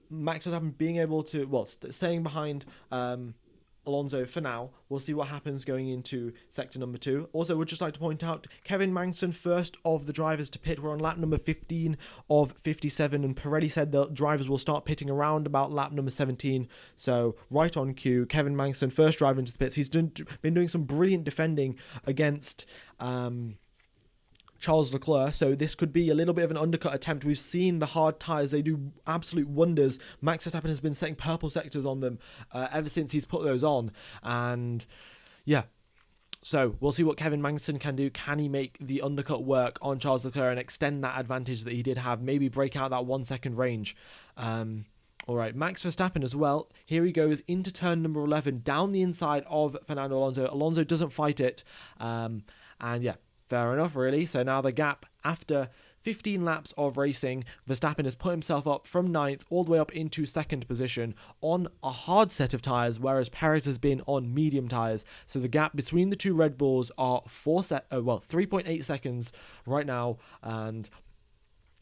S1: Max Verstappen being able to, staying behind Alonso for now. We'll see what happens going into sector number 2. Also, would just like to point out Kevin Magnussen, first of the drivers to pit. We're on lap number 15 of 57, and Pirelli said the drivers will start pitting around about lap number 17. So right on cue, Kevin Magnussen, first driver into the pits. He's been doing some brilliant defending against Charles Leclerc, so this could be a little bit of an undercut attempt. We've seen the hard tyres, they do absolute wonders. Max Verstappen has been setting purple sectors on them ever since he's put those on, and yeah, so we'll see what Kevin Magnussen can do. Can he make the undercut work on Charles Leclerc and extend that advantage that he did have, maybe break out that 1 second range? Alright, Max Verstappen as well. Here he goes into turn number 11, down the inside of Fernando Alonso. Alonso doesn't fight it, and yeah, fair enough, really. So now the gap, after 15 laps of racing, Verstappen has put himself up from 9th all the way up into 2nd position on a hard set of tyres, whereas Perez has been on medium tyres. So the gap between the two Red Bulls are 3.8 seconds right now, and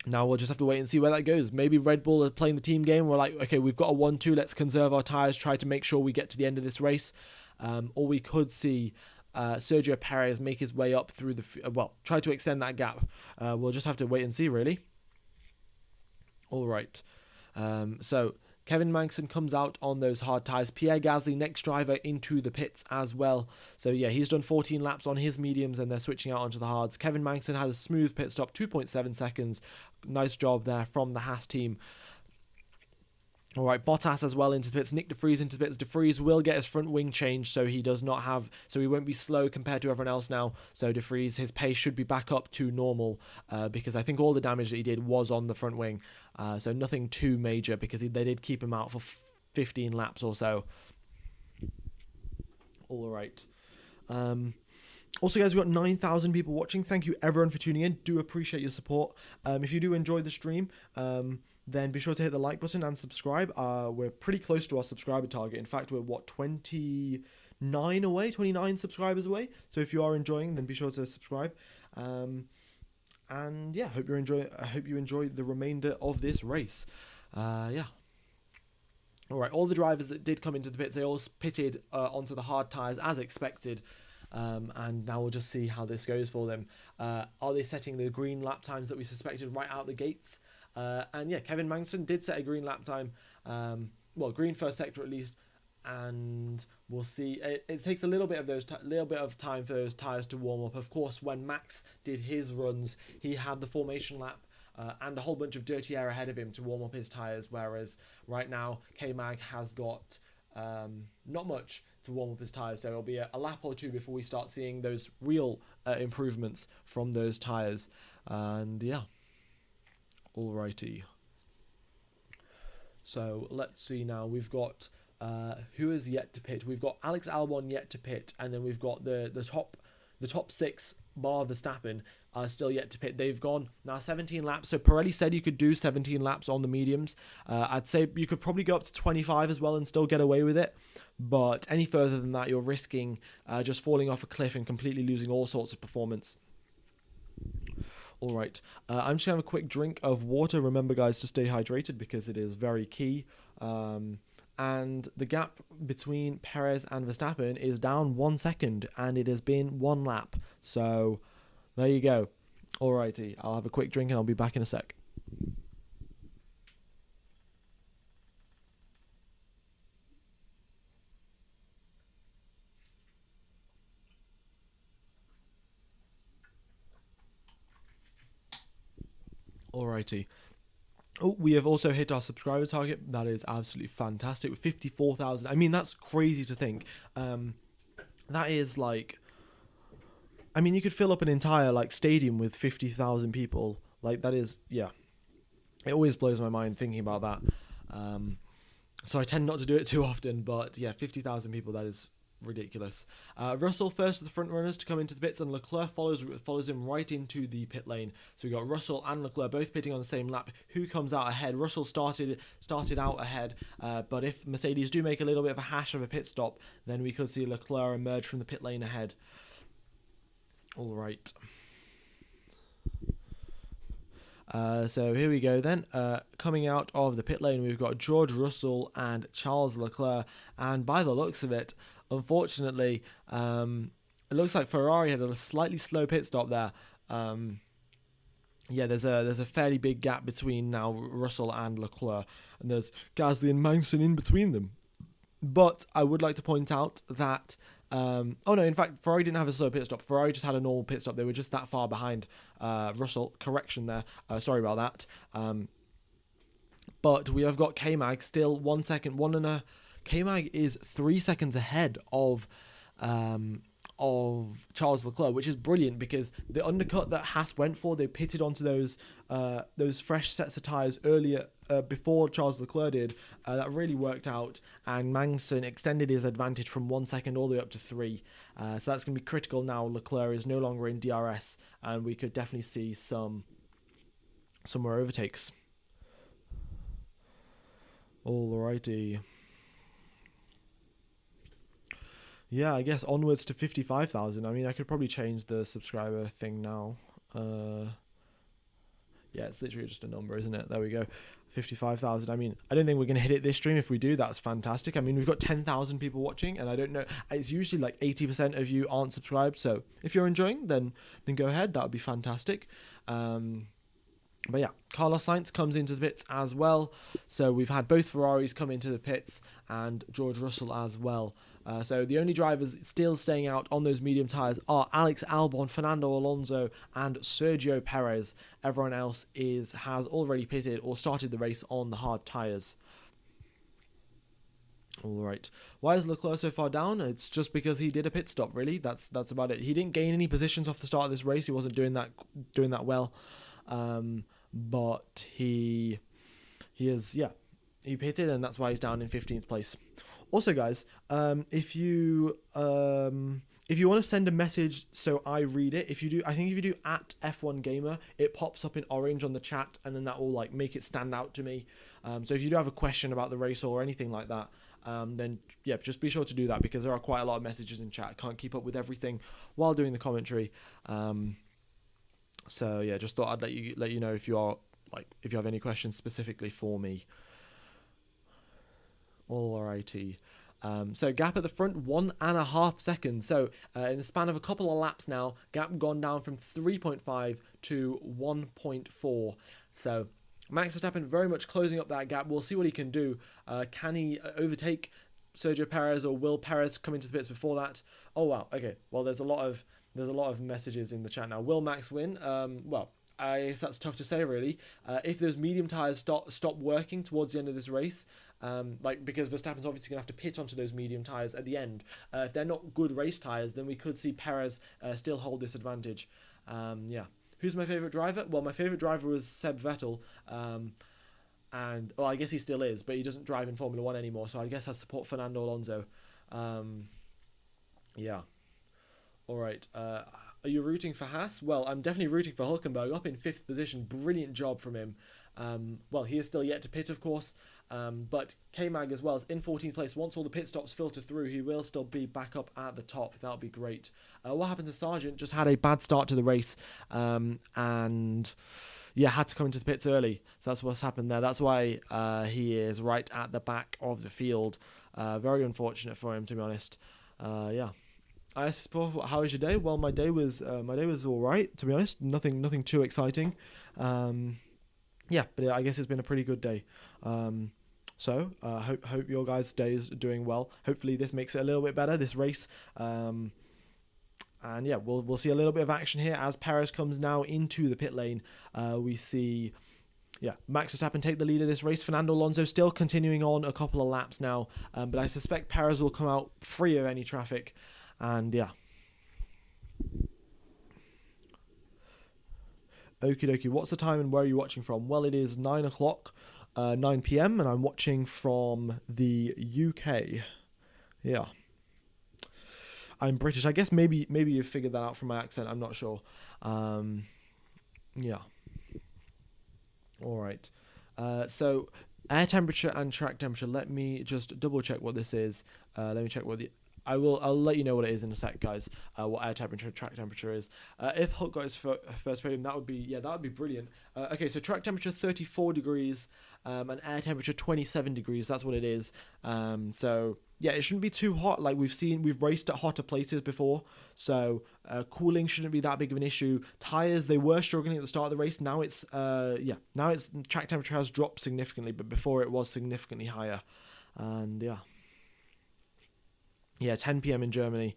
S1: now we'll just have to wait and see where that goes. Maybe Red Bull are playing the team game. We're like, okay, we've got a 1-2, let's conserve our tyres, try to make sure we get to the end of this race. Or we could see Sergio Perez make his way up through try to extend that gap. We'll just have to wait and see, really. All right. So Kevin Magnussen comes out on those hard tyres. Pierre Gasly, next driver into the pits as well. So yeah, he's done 14 laps on his mediums and they're switching out onto the hards. Kevin Magnussen had a smooth pit stop, 2.7 seconds. Nice job there from the Haas team. All right, Bottas as well into the pits. Nick De Vries into the pits. De Vries will get his front wing changed, so he won't be slow compared to everyone else now. So De Vries, his pace should be back up to normal because I think all the damage that he did was on the front wing. So nothing too major because they did keep him out for 15 laps or so. All right. Also, guys, we've got 9,000 people watching. Thank you, everyone, for tuning in. Do appreciate your support. If you do enjoy the stream, then be sure to hit the like button and subscribe. We're pretty close to our subscriber target. In fact, we're 29 subscribers away. So if you are enjoying, then be sure to subscribe. And yeah, I hope you enjoy the remainder of this race. Yeah. All right, all the drivers that did come into the pits, they all pitted onto the hard tyres as expected. And now we'll just see how this goes for them. Are they setting the green lap times that we suspected right out the gates? And yeah, Kevin Magnussen did set a green lap time, green first sector at least, and we'll see. It takes a little bit of time for those tyres to warm up. Of course, when Max did his runs, he had the formation lap and a whole bunch of dirty air ahead of him to warm up his tyres, whereas right now K-Mag has got not much to warm up his tyres, so it'll be a lap or two before we start seeing those real improvements from those tyres. And yeah. Alrighty. So let's see now. We've got who is yet to pit. We've got Alex Albon yet to pit, and then we've got the top 6 bar Verstappen are still yet to pit. They've gone now 17 laps. So Pirelli said you could do 17 laps on the mediums. I'd say you could probably go up to 25 as well and still get away with it. But any further than that, you're risking just falling off a cliff and completely losing all sorts of performance. All right, I'm just going to have a quick drink of water. Remember, guys, to stay hydrated because it is very key. And the gap between Perez and Verstappen is down 1 second, and it has been 1 lap. So there you go. All righty, I'll have a quick drink and I'll be back in a sec. Alrighty. Oh, we have also hit our subscriber target. That is absolutely fantastic. With 54,000. I mean, that's crazy to think. That is like... I mean, you could fill up an entire stadium with 50,000 people. That is... Yeah. It always blows my mind thinking about that. So I tend not to do it too often. But yeah, 50,000 people, that is... ridiculous. Russell first of the front runners to come into the pits, and Leclerc follows him right into the pit lane. So we got Russell and Leclerc both pitting on the same lap. Who comes out ahead? Russell started out ahead, but if Mercedes do make a little bit of a hash of a pit stop, then we could see Leclerc emerge from the pit lane ahead. All right. So here we go then. Coming out of the pit lane, we've got George Russell and Charles Leclerc. And by the looks of it, unfortunately, it looks like Ferrari had a slightly slow pit stop there. Yeah, there's a fairly big gap between now Russell and Leclerc, and there's Gasly and Magnussen in between them. But I would like to point out that oh no, in fact, Ferrari didn't have a slow pit stop. Ferrari just had a normal pit stop. They were just that far behind Russell. Correction there. Sorry about that. But we have got K-Mag still 1 second. K-Mag is 3 seconds ahead of Charles Leclerc, which is brilliant because the undercut that Haas went for, they pitted onto those fresh sets of tyres earlier before Charles Leclerc did. That really worked out, and Magnussen extended his advantage from 1 second all the way up to 3. So that's going to be critical now. Leclerc is no longer in DRS, and we could definitely see some more overtakes. Alrighty. Yeah, I guess onwards to 55,000. I mean, I could probably change the subscriber thing now. Yeah, it's literally just a number, isn't it? There we go. 55,000. I mean, I don't think we're going to hit it this stream. If we do, that's fantastic. I mean, we've got 10,000 people watching, and I don't know. It's usually like 80% of you aren't subscribed. So if you're enjoying, then go ahead. That would be fantastic. But yeah, Carlos Sainz comes into the pits as well. So we've had both Ferraris come into the pits and George Russell as well. So the only drivers still staying out on those medium tyres are Alex Albon, Fernando Alonso and Sergio Perez. Everyone else has already pitted or started the race on the hard tyres. All right. Why is Leclerc so far down? It's just because he did a pit stop, really. That's about it. He didn't gain any positions off the start of this race. He wasn't doing that well. But he pitted, and that's why he's down in 15th place. Also, guys, if you want to send a message so I read it, if you do at F1 Gamer, it pops up in orange on the chat, and then that will like make it stand out to me. So if you do have a question about the race or anything like that, then yeah, just be sure to do that, because there are quite a lot of messages in chat. I can't keep up with everything while doing the commentary. So yeah, just thought I'd let you know if you have any questions specifically for me. Alrighty. So gap at the front, 1.5 seconds. So in the span of a couple of laps now, gap gone down from 3.5 to 1.4. So Max Verstappen very much closing up that gap. We'll see what he can do. Can he overtake Sergio Perez, or will Perez come into the pits before that? Oh wow. Okay. Well, there's a lot of messages in the chat now. Will Max win? Well, I guess that's tough to say, really. If those medium tyres stop working towards the end of this race, because Verstappen's obviously going to have to pit onto those medium tyres at the end. If they're not good race tyres, then we could see Perez still hold this advantage. Yeah. Who's my favourite driver? Well, my favourite driver was Seb Vettel. And well, I guess he still is, but he doesn't drive in Formula 1 anymore, so I guess I support Fernando Alonso. Yeah. All right. Are you rooting for Haas? Well, I'm definitely rooting for Hülkenberg, up in 5th position. Brilliant job from him. Well, he is still yet to pit, of course, but K-Mag as well is in 14th place. Once all the pit stops filter through, he will still be back up at the top. That would be great. What happened to Sargent? Just had a bad start to the race, and yeah, had to come into the pits early. So that's what's happened there. That's why he is right at the back of the field. Very unfortunate for him, to be honest. Yeah. I suppose, how was your day? Well, my day was all right, to be honest. Nothing too exciting. Yeah, but I guess it's been a pretty good day. So hope your guys' day is doing well. Hopefully this makes it a little bit better, this race. And yeah, we'll see a little bit of action here as Perez comes now into the pit lane. We see Max Verstappen take the lead of this race. Fernando Alonso still continuing on a couple of laps now, but I suspect Perez will come out free of any traffic. And yeah. Okie dokie. What's the time and where are you watching from? Well, it is 9 o'clock, 9 p.m. and I'm watching from the UK. Yeah. I'm British. I guess maybe you figured that out from my accent. I'm not sure. Yeah. All right. So air temperature and track temperature. Let me just double check what this is. Let me check what the I'll let you know what it is in a sec, guys. What air temperature, track temperature is. If Hulk got his first podium, that would be brilliant. Okay, so track temperature 34 degrees, and air temperature 27 degrees. That's what it is. So yeah, it shouldn't be too hot. Like we've raced at hotter places before, so cooling shouldn't be that big of an issue. Tires, they were struggling at the start of the race. Now it's track temperature has dropped significantly, but before it was significantly higher, and yeah, 10 p.m. in Germany.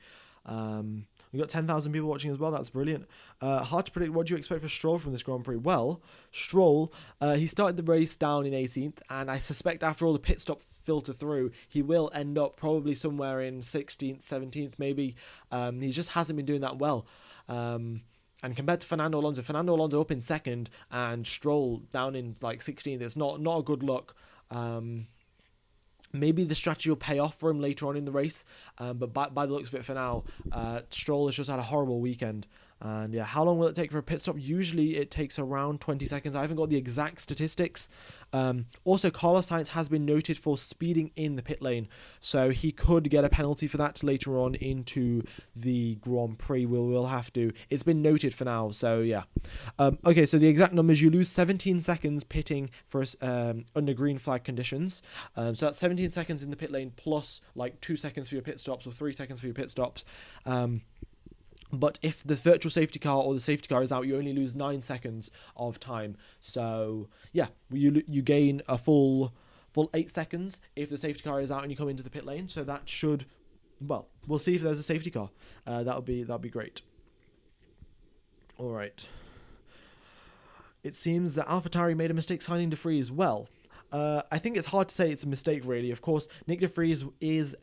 S1: We got 10,000 people watching as well. That's brilliant. Hard to predict. What do you expect for Stroll from this Grand Prix? Well, Stroll, he started the race down in 18th, and I suspect after all the pit stop filter through, he will end up probably somewhere in 16th, 17th, maybe. He just hasn't been doing that well. And compared to Fernando Alonso up in second, and Stroll down in like 16th. It's not a good look. Maybe the strategy will pay off for him later on in the race, but by the looks of it for now, Stroll has just had a horrible weekend. And yeah, how long will it take for a pit stop? Usually it takes around 20 seconds. I haven't got the exact statistics. Also, Carlos Sainz has been noted for speeding in the pit lane, so he could get a penalty for that later on into the Grand Prix. We'll have to. It's been noted for now, so yeah. Okay, so the exact numbers: you lose 17 seconds pitting for under green flag conditions. So that's 17 seconds in the pit lane plus like 2 seconds for your pit stops or 3 seconds for your pit stops. But if the virtual safety car or the safety car is out, you only lose 9 seconds of time. So yeah, you gain a full 8 seconds if the safety car is out and you come into the pit lane. So that should, well, we'll see if there's a safety car. That'll be great. All right. It seems that AlphaTauri made a mistake signing De Vries. Well, I think it's hard to say it's a mistake, really. Of course, Nick De Vries he's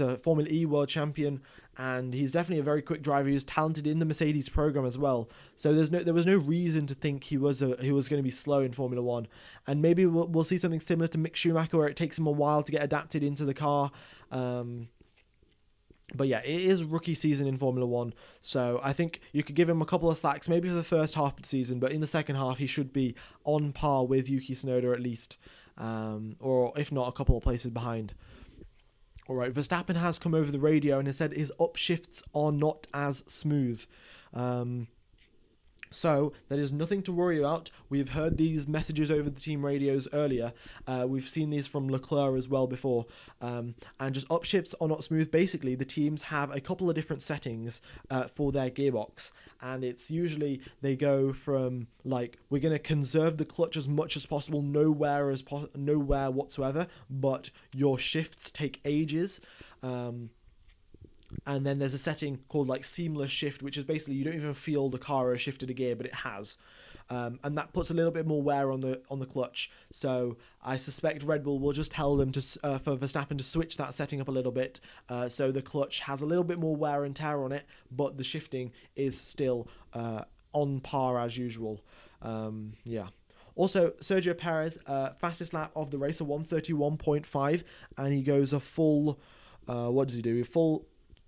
S1: a Formula E world champion, and he's definitely a very quick driver. He's talented in the Mercedes program as well. So there was no reason to think he was going to be slow in Formula One. And maybe we'll see something similar to Mick Schumacher, where it takes him a while to get adapted into the car. But yeah, it is rookie season in Formula One, so I think you could give him a couple of slacks, maybe for the first half of the season, but in the second half he should be on par with Yuki Tsunoda at least, or if not, a couple of places behind. Alright, Verstappen has come over the radio and has said his upshifts are not as smooth. So there is nothing to worry about. We've heard these messages over the team radios earlier. We've seen these from Leclerc as well before. And just upshifts are not smooth. Basically, the teams have a couple of different settings for their gearbox. And it's usually they go from like, we're going to conserve the clutch as much as possible, nowhere whatsoever, but your shifts take ages. And then there's a setting called like seamless shift, which is basically you don't even feel the car has shifted a gear, but it has. And that puts a little bit more wear on the clutch. So I suspect Red Bull will just tell them for Verstappen to switch that setting up a little bit, so the clutch has a little bit more wear and tear on it, but the shifting is still on par as usual. Yeah. Also, Sergio Perez, fastest lap of the race, a 1:31.5, and he goes a full, what does he do? A full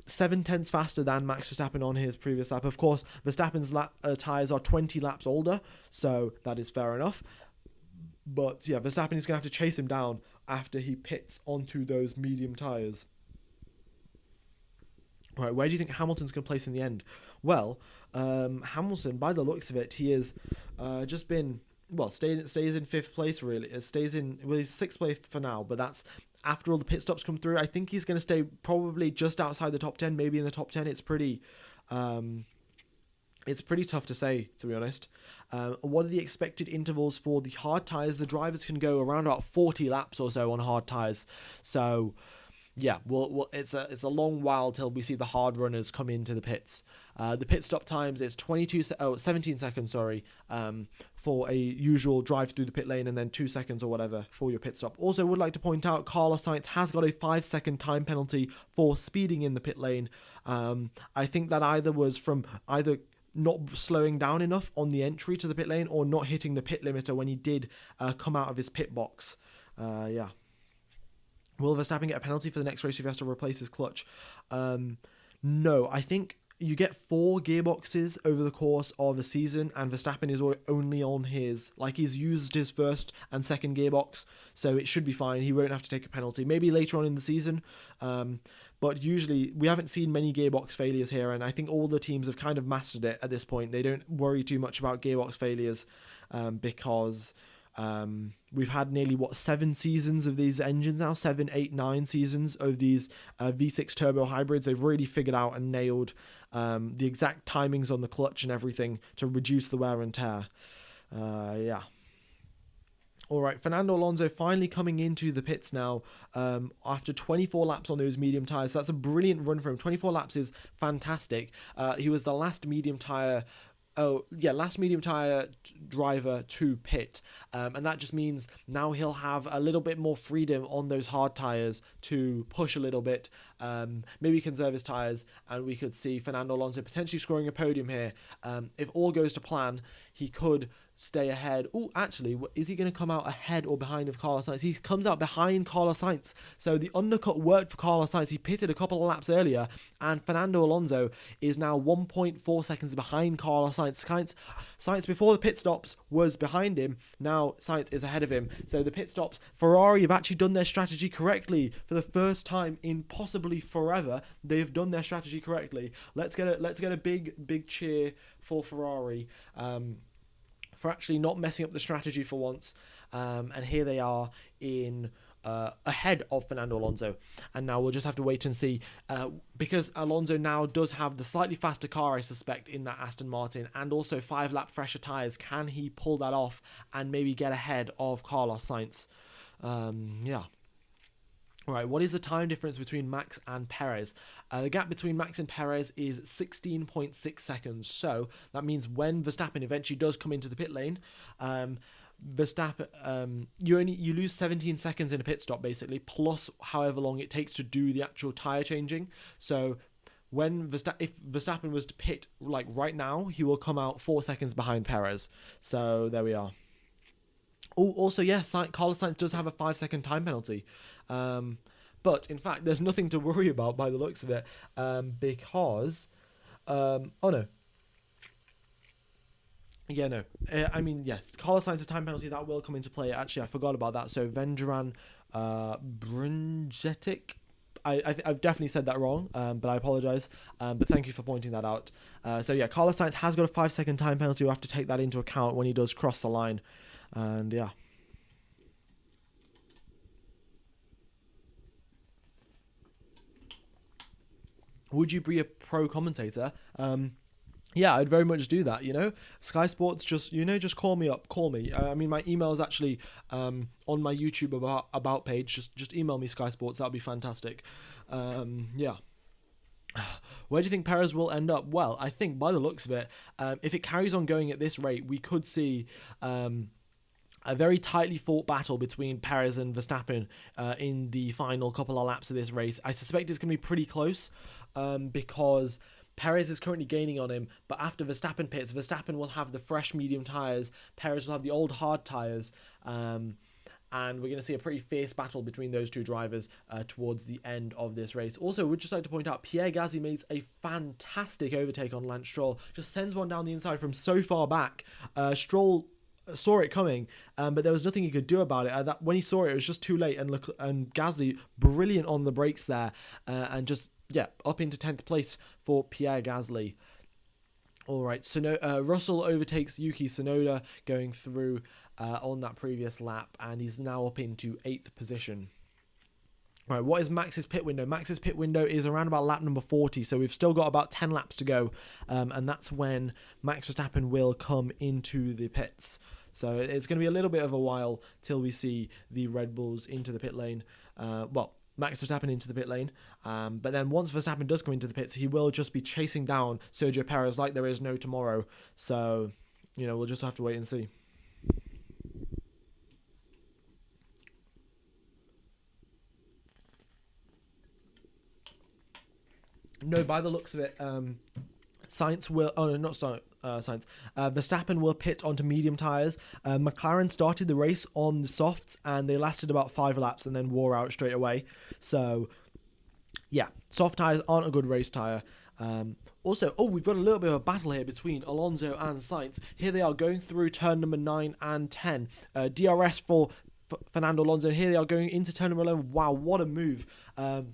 S1: 7/10 faster than Max Verstappen on his previous lap. Of course, Verstappen's tyres are 20 laps older, so that is fair enough. But yeah, Verstappen is going to have to chase him down after he pits onto those medium tyres. Right, where do you think Hamilton's going to place in the end? Well, Hamilton, by the looks of it, he has just been, well, stays in 5th place, really. He's 6th place for now, but that's after all the pit stops come through. I think he's going to stay probably just outside the top 10, maybe in the top 10. It's pretty tough to say, to be honest. What are the expected intervals for the hard tyres? The drivers can go around about 40 laps or so on hard tyres. So yeah, it's a long while till we see the hard runners come into the pits. The pit stop times, it's 17 seconds, for a usual drive through the pit lane, and then 2 seconds or whatever for your pit stop. Also, would like to point out, Carlos Sainz has got a 5-second time penalty for speeding in the pit lane. I think that either was from not slowing down enough on the entry to the pit lane, or not hitting the pit limiter when he did come out of his pit box. Yeah. Will Verstappen get a penalty for the next race if he has to replace his clutch? No, I think you get 4 gearboxes over the course of a season, and Verstappen is only on his, like, he's used his first and second gearbox, so it should be fine. He won't have to take a penalty. Maybe later on in the season, but usually we haven't seen many gearbox failures here, and I think all the teams have kind of mastered it at this point. They don't worry too much about gearbox failures because we've had nearly 7 seasons of these engines now, 7, 8, 9 seasons of these V6 turbo hybrids. They've really figured out and nailed the exact timings on the clutch and everything to reduce the wear and tear. Yeah. All right, Fernando Alonso finally coming into the pits now after 24 laps on those medium tyres. So that's a brilliant run for him. 24 laps is fantastic. He was the last medium tyre driver to pit, and that just means now he'll have a little bit more freedom on those hard tyres to push a little bit, maybe conserve his tyres, and we could see Fernando Alonso potentially scoring a podium here. If all goes to plan, he could stay ahead. Oh, actually, is he going to come out ahead or behind of Carlos Sainz? He comes out behind Carlos Sainz. So the undercut worked for Carlos Sainz. He pitted a couple of laps earlier, and Fernando Alonso is now 1.4 seconds behind Carlos Sainz. Sainz before the pit stops was behind him. Now Sainz is ahead of him. So the pit stops, Ferrari have actually done their strategy correctly for the first time in possibly forever. They have done their strategy correctly. Let's get a big cheer for Ferrari. For actually not messing up the strategy for once, and here they are in ahead of Fernando Alonso, and now we'll just have to wait and see, because Alonso now does have the slightly faster car, I suspect, in that Aston Martin, and also 5-lap fresher tyres. Can he pull that off and maybe get ahead of Carlos Sainz? Yeah. All right, what is the time difference between Max and Perez? The gap between Max and Perez is 16.6 seconds. So that means when Verstappen eventually does come into the pit lane, Verstappen, you lose 17 seconds in a pit stop basically, plus however long it takes to do the actual tire changing. So when if Verstappen was to pit like right now, he will come out 4 seconds behind Perez. So there we are. Oh, also, yes, Carlos Sainz does have a 5-second time penalty. But, in fact, there's nothing to worry about by the looks of it, because... oh, no. Yeah, no. I mean, yes, Carlos Sainz's time penalty, that will come into play. Actually, I forgot about that. So, Vendran Brunjetic... I've definitely said that wrong, but I apologise. But thank you for pointing that out. So, yeah, Carlos Sainz has got a 5-second time penalty. We'll have to take that into account when he does cross the line. And yeah. Would you be a pro commentator? Yeah, I'd very much do that, Sky Sports, just call me up, call me. I mean, my email is actually on my YouTube about page. Just email me, Sky Sports. That'd be fantastic. Yeah. Where do you think Perez will end up? Well, I think by the looks of it, if it carries on going at this rate, we could see a very tightly fought battle between Perez and Verstappen in the final couple of laps of this race. I suspect it's going to be pretty close because Perez is currently gaining on him, but after Verstappen pits, Verstappen will have the fresh medium tyres, Perez will have the old hard tyres, and we're going to see a pretty fierce battle between those two drivers towards the end of this race. Also, we'd just like to point out, Pierre Gasly makes a fantastic overtake on Lance Stroll, just sends one down the inside from so far back. Stroll saw it coming, but there was nothing he could do about it. When he saw it, it was just too late, and Gasly, brilliant on the brakes there, and just, up into 10th place for Pierre Gasly. All right, Russell overtakes Yuki Tsunoda going through on that previous lap, and he's now up into 8th position. Right, what is Max's pit window? Max's pit window is around about lap number 40, so we've still got about 10 laps to go, and that's when Max Verstappen will come into the pits. So it's going to be a little bit of a while till we see the Red Bulls into the pit lane. Max Verstappen into the pit lane. But then once Verstappen does come into the pits, he will just be chasing down Sergio Perez like there is no tomorrow. So, we'll just have to wait and see. No, by the looks of it, Sainz will... Oh, no, not Sainz. Verstappen will pit onto medium tyres. McLaren started the race on the softs, and they lasted about 5 laps and then wore out straight away. So, yeah, soft tyres aren't a good race tyre. Also, oh, we've got a little bit of a battle here between Alonso and Sainz. Here they are going through turn number 9 and 10. DRS for Fernando Alonso. And here they are going into turn number 11. Wow, what a move.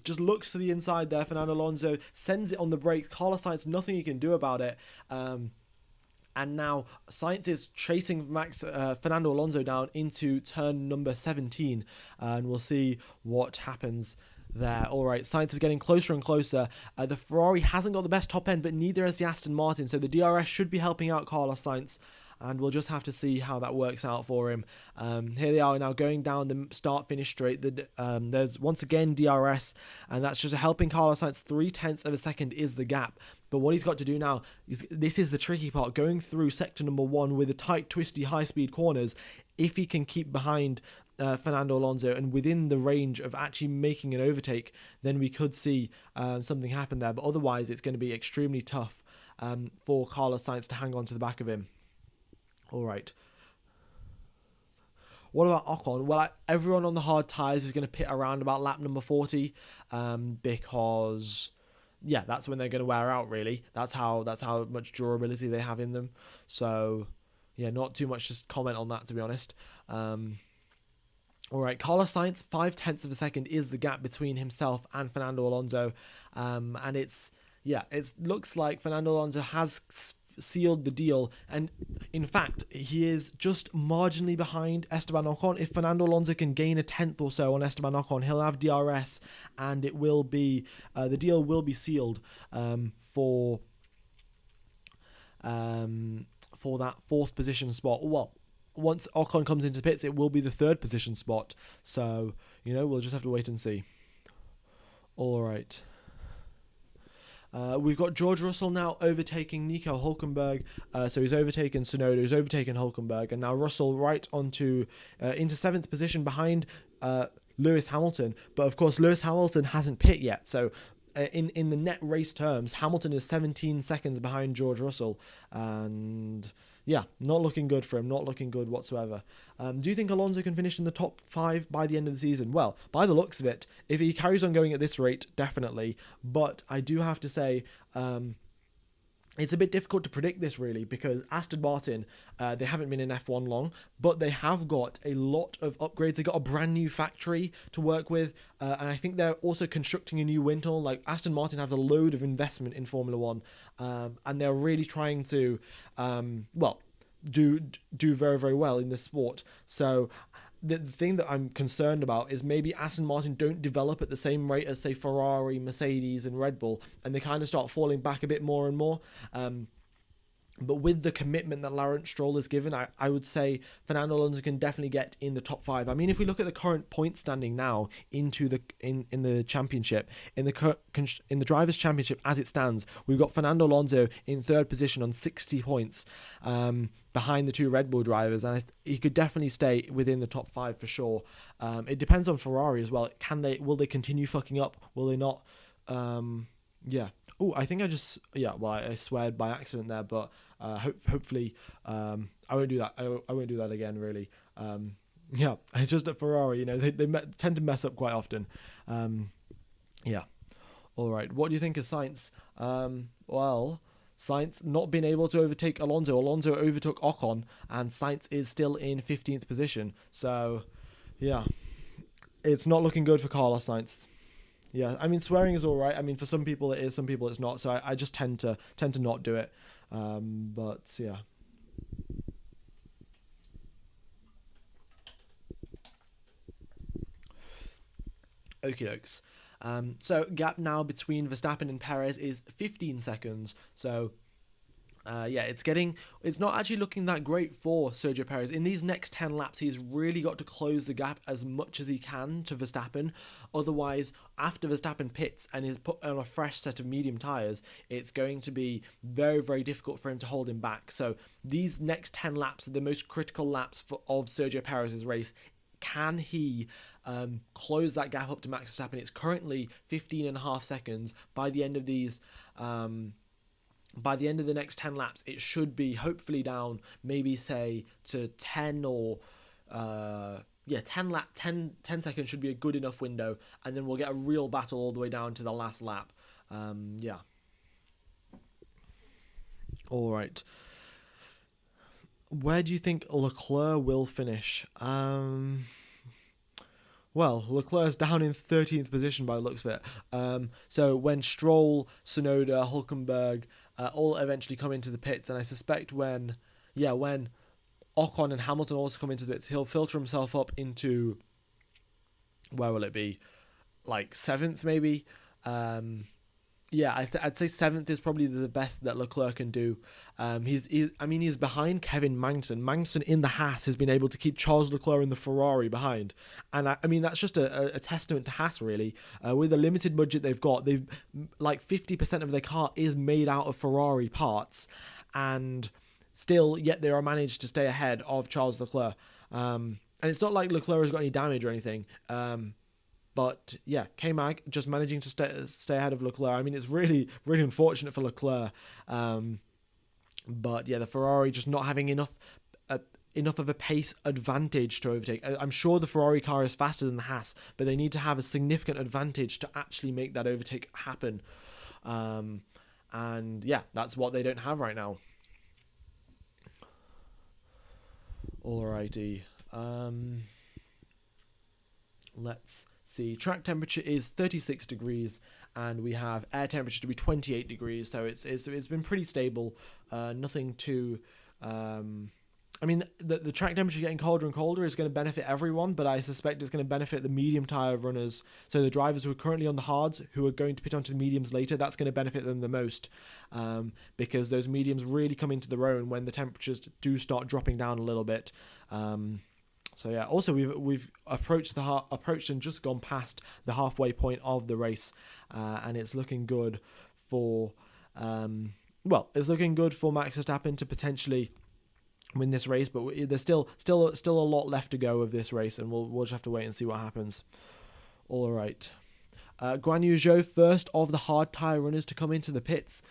S1: Just looks to the inside there. Fernando Alonso sends it on the brakes. Carlos Sainz, nothing he can do about it. And now Sainz is chasing Fernando Alonso down into turn number 17. And we'll see what happens there. All right, Sainz is getting closer and closer. The Ferrari hasn't got the best top end, but neither has the Aston Martin. So the DRS should be helping out Carlos Sainz. And we'll just have to see how that works out for him. Here they are now going down the start-finish straight. There's once again DRS, and that's just helping Carlos Sainz. 0.3 of a second is the gap. But what he's got to do now, this is the tricky part, going through sector number 1 with the tight, twisty, high-speed corners. If he can keep behind Fernando Alonso and within the range of actually making an overtake, then we could see something happen there. But otherwise, it's going to be extremely tough for Carlos Sainz to hang on to the back of him. All right. What about Ocon? Well, everyone on the hard tyres is going to pit around about lap number 40 because, yeah, that's when they're going to wear out, really. That's how much durability they have in them. So, yeah, not too much to comment on that, to be honest. All right, Carlos Sainz, 0.5 of a second is the gap between himself and Fernando Alonso. And it looks like Fernando Alonso has sealed the deal, and in fact he is just marginally behind Esteban Ocon. If Fernando Alonso can gain a 10th or so on Esteban Ocon, he'll have DRS, and it will be the deal will be sealed for that 4th position spot. Well, once Ocon comes into pits, it will be the 3rd position spot, so we'll just have to wait and see. All right. We've got George Russell now overtaking Nico Hülkenberg. So he's overtaken Tsunoda, he's overtaken Hülkenberg, and now Russell right onto into 7th position behind Lewis Hamilton. But of course, Lewis Hamilton hasn't pit yet. So in the net race terms, Hamilton is 17 seconds behind George Russell, and yeah, not looking good for him, not looking good whatsoever. Do you think Alonso can finish in the top 5 by the end of the season? Well, by the looks of it, if he carries on going at this rate, definitely. But I do have to say, it's a bit difficult to predict this, really, because Aston Martin, they haven't been in F1 long, but they have got a lot of upgrades. They got a brand new factory to work with, and I think they're also constructing a new wind tunnel. Like, Aston Martin have a load of investment in Formula 1, and they're really trying to, do very, very well in this sport. So the thing that I'm concerned about is maybe Aston Martin don't develop at the same rate as, say, Ferrari, Mercedes, and Red Bull, and they kind of start falling back a bit more and more. But with the commitment that Lawrence Stroll has given, I would say Fernando Alonso can definitely get in the top 5. I mean, if we look at the current point standing now into the in the championship, in the Drivers' Championship as it stands, we've got Fernando Alonso in 3rd position on 60 points, behind the 2 Red Bull drivers, and he could definitely stay within the top 5 for sure. It depends on Ferrari as well. Will they continue fucking up? Will they not? Yeah. Oh, I think I sweared by accident there, but hopefully I won't do that. I won't do that again, really. Yeah, it's just at Ferrari, they tend to mess up quite often. Yeah. All right. What do you think of Sainz? Well, Sainz not being able to overtake Alonso. Alonso overtook Ocon, and Sainz is still in 15th position. So, yeah, it's not looking good for Carlos Sainz. Yeah, I mean, swearing is all right. I mean, for some people it is, some people it's not. So I just tend to not do it. But yeah. Okie dokes. So gap now between Verstappen and Perez is 15 seconds. So it's not actually looking that great for Sergio Perez. In these next 10 laps, he's really got to close the gap as much as he can to Verstappen. Otherwise, after Verstappen pits and is put on a fresh set of medium tyres, it's going to be very, very difficult for him to hold him back. So these next 10 laps are the most critical laps of Sergio Perez's race. Can he close that gap up to Max Verstappen? It's currently 15.5 seconds. By the end of these... By the end of the next 10 laps, it should be hopefully down, maybe say to 10 or 10 seconds should be a good enough window, and then we'll get a real battle all the way down to the last lap. Yeah. All right. Where do you think Leclerc will finish? Well, Leclerc's down in 13th position by the looks of it. So when Stroll, Tsunoda, Hulkenberg all eventually come into the pits, and I suspect when Ocon and Hamilton also come into the pits, he'll filter himself up into, where will it be? Like 7th maybe? I'd say 7th is probably the best that Leclerc can do. He's behind Kevin Magnussen. Magnussen in the Haas has been able to keep Charles Leclerc in the Ferrari behind. And that's just a testament to Haas, really. With the limited budget they've got, they've like 50% of their car is made out of Ferrari parts. And still, yet they are managed to stay ahead of Charles Leclerc. And it's not like Leclerc has got any damage or anything. But yeah, K-Mag just managing to stay ahead of Leclerc. I mean, it's really, really unfortunate for Leclerc. But yeah, the Ferrari just not having enough of a pace advantage to overtake. I'm sure the Ferrari car is faster than the Haas, but they need to have a significant advantage to actually make that overtake happen. And yeah, that's what they don't have right now. Alrighty. Let's see. Track temperature is 36 degrees, and we have air temperature to be 28 degrees. So it's been pretty stable. Nothing too. The track temperature getting colder and colder is going to benefit everyone, but I suspect it's going to benefit the medium tyre runners. So the drivers who are currently on the hards, who are going to pit onto the mediums later, that's going to benefit them the most, because those mediums really come into their own when the temperatures do start dropping down a little bit. So yeah, also we've approached and just gone past the halfway point of the race, and it's looking good for Max Verstappen to potentially win this race, but there's still a lot left to go of this race, and we'll just have to wait and see what happens. All right. Guan Yu Zhou, first of the hard tyre runners to come into the pits.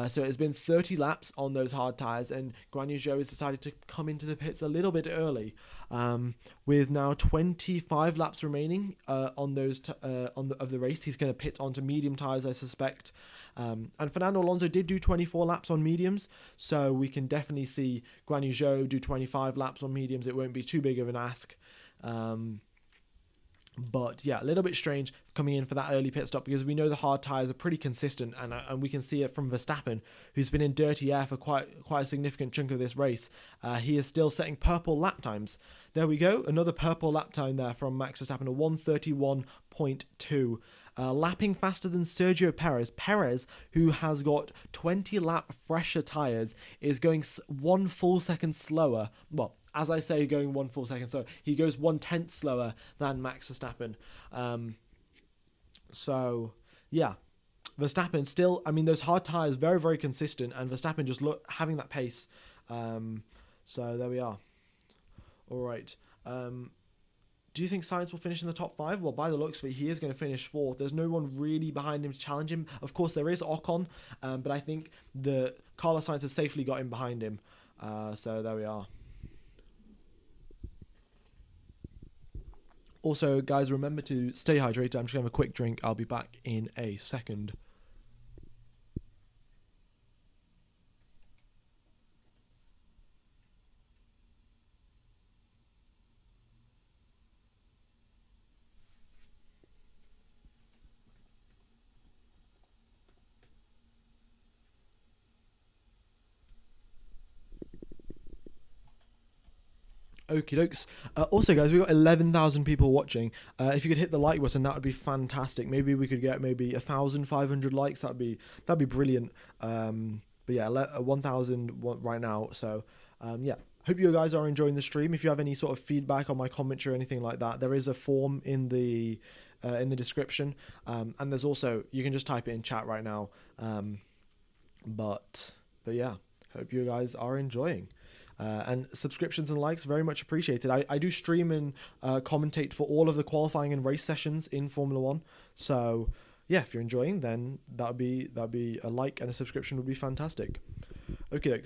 S1: So it's been 30 laps on those hard tyres, and Guan Yu Zhou has decided to come into the pits a little bit early, with now 25 laps remaining on those of the race. He's going to pit onto medium tyres, I suspect. And Fernando Alonso did do 24 laps on mediums, so we can definitely see Guan Yu Zhou do 25 laps on mediums. It won't be too big of an ask. But yeah, a little bit strange coming in for that early pit stop, because we know the hard tyres are pretty consistent, and we can see it from Verstappen, who's been in dirty air for quite a significant chunk of this race. He is still setting purple lap times. There we go, another purple lap time there from Max Verstappen, a 1:31.2. Lapping faster than Sergio Perez. Perez, who has got 20 lap fresher tyres, is going 1 full second slower. Well, as I say, going 1 full second, so he goes 1/10 slower than Max Verstappen. So yeah, Verstappen still, those hard tyres, very, very consistent, and Verstappen just having that pace. So there we are. All right. Do you think Sainz will finish in the top 5? Well, by the looks of it, he is going to finish 4th. There's no one really behind him to challenge him. Of course, there is Ocon, but I think Carlos Sainz has safely got him behind him. So there we are. Also, guys, remember to stay hydrated. I'm just going to have a quick drink. I'll be back in a second. Okie dokes. Also, guys, we've got 11,000 people watching. If you could hit the like button, that would be fantastic. Maybe we could get 1,500 likes. That'd be brilliant. But yeah, 1,000 right now. So yeah, hope you guys are enjoying the stream. If you have any sort of feedback on my commentary or anything like that, there is a form in the description, and there's also, you can just type it in chat right now. But yeah, hope you guys are enjoying. And subscriptions and likes, very much appreciated. I do stream and commentate for all of the qualifying and race sessions in Formula One. So yeah, if you're enjoying, then that'd be a like and a subscription would be fantastic. Okay,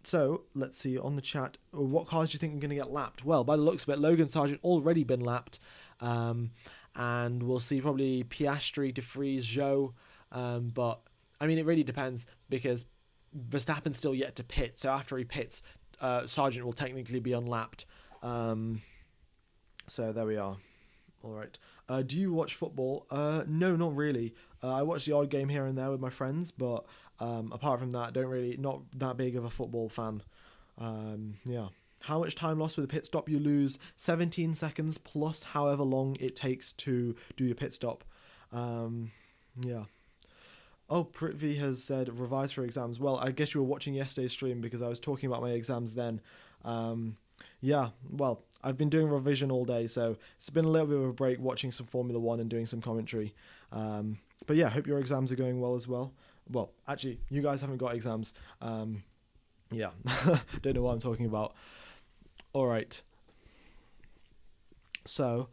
S1: so let's see on the chat. What cars do you think are going to get lapped? Well, by the looks of it, Logan Sargent already been lapped, and we'll see probably Piastri, De Vries, Zhou. But I mean, it really depends, because Verstappen's still yet to pit, so after he pits, Sargent will technically be unlapped. So there we are. All right. Do you watch football? No, not really. I watch the odd game here and there with my friends, but apart from that, not that big of a football fan. Yeah. How much time lost with a pit stop? You lose 17 seconds plus however long it takes to do your pit stop. Yeah. Oh, Prithvi has said revise for exams. Well, I guess you were watching yesterday's stream because I was talking about my exams then. Yeah, well, I've been doing revision all day, so it's been a little bit of a break watching some Formula One and doing some commentary. But yeah, hope your exams are going well as well. Well, actually, you guys haven't got exams. Yeah, don't know what I'm talking about. All right. So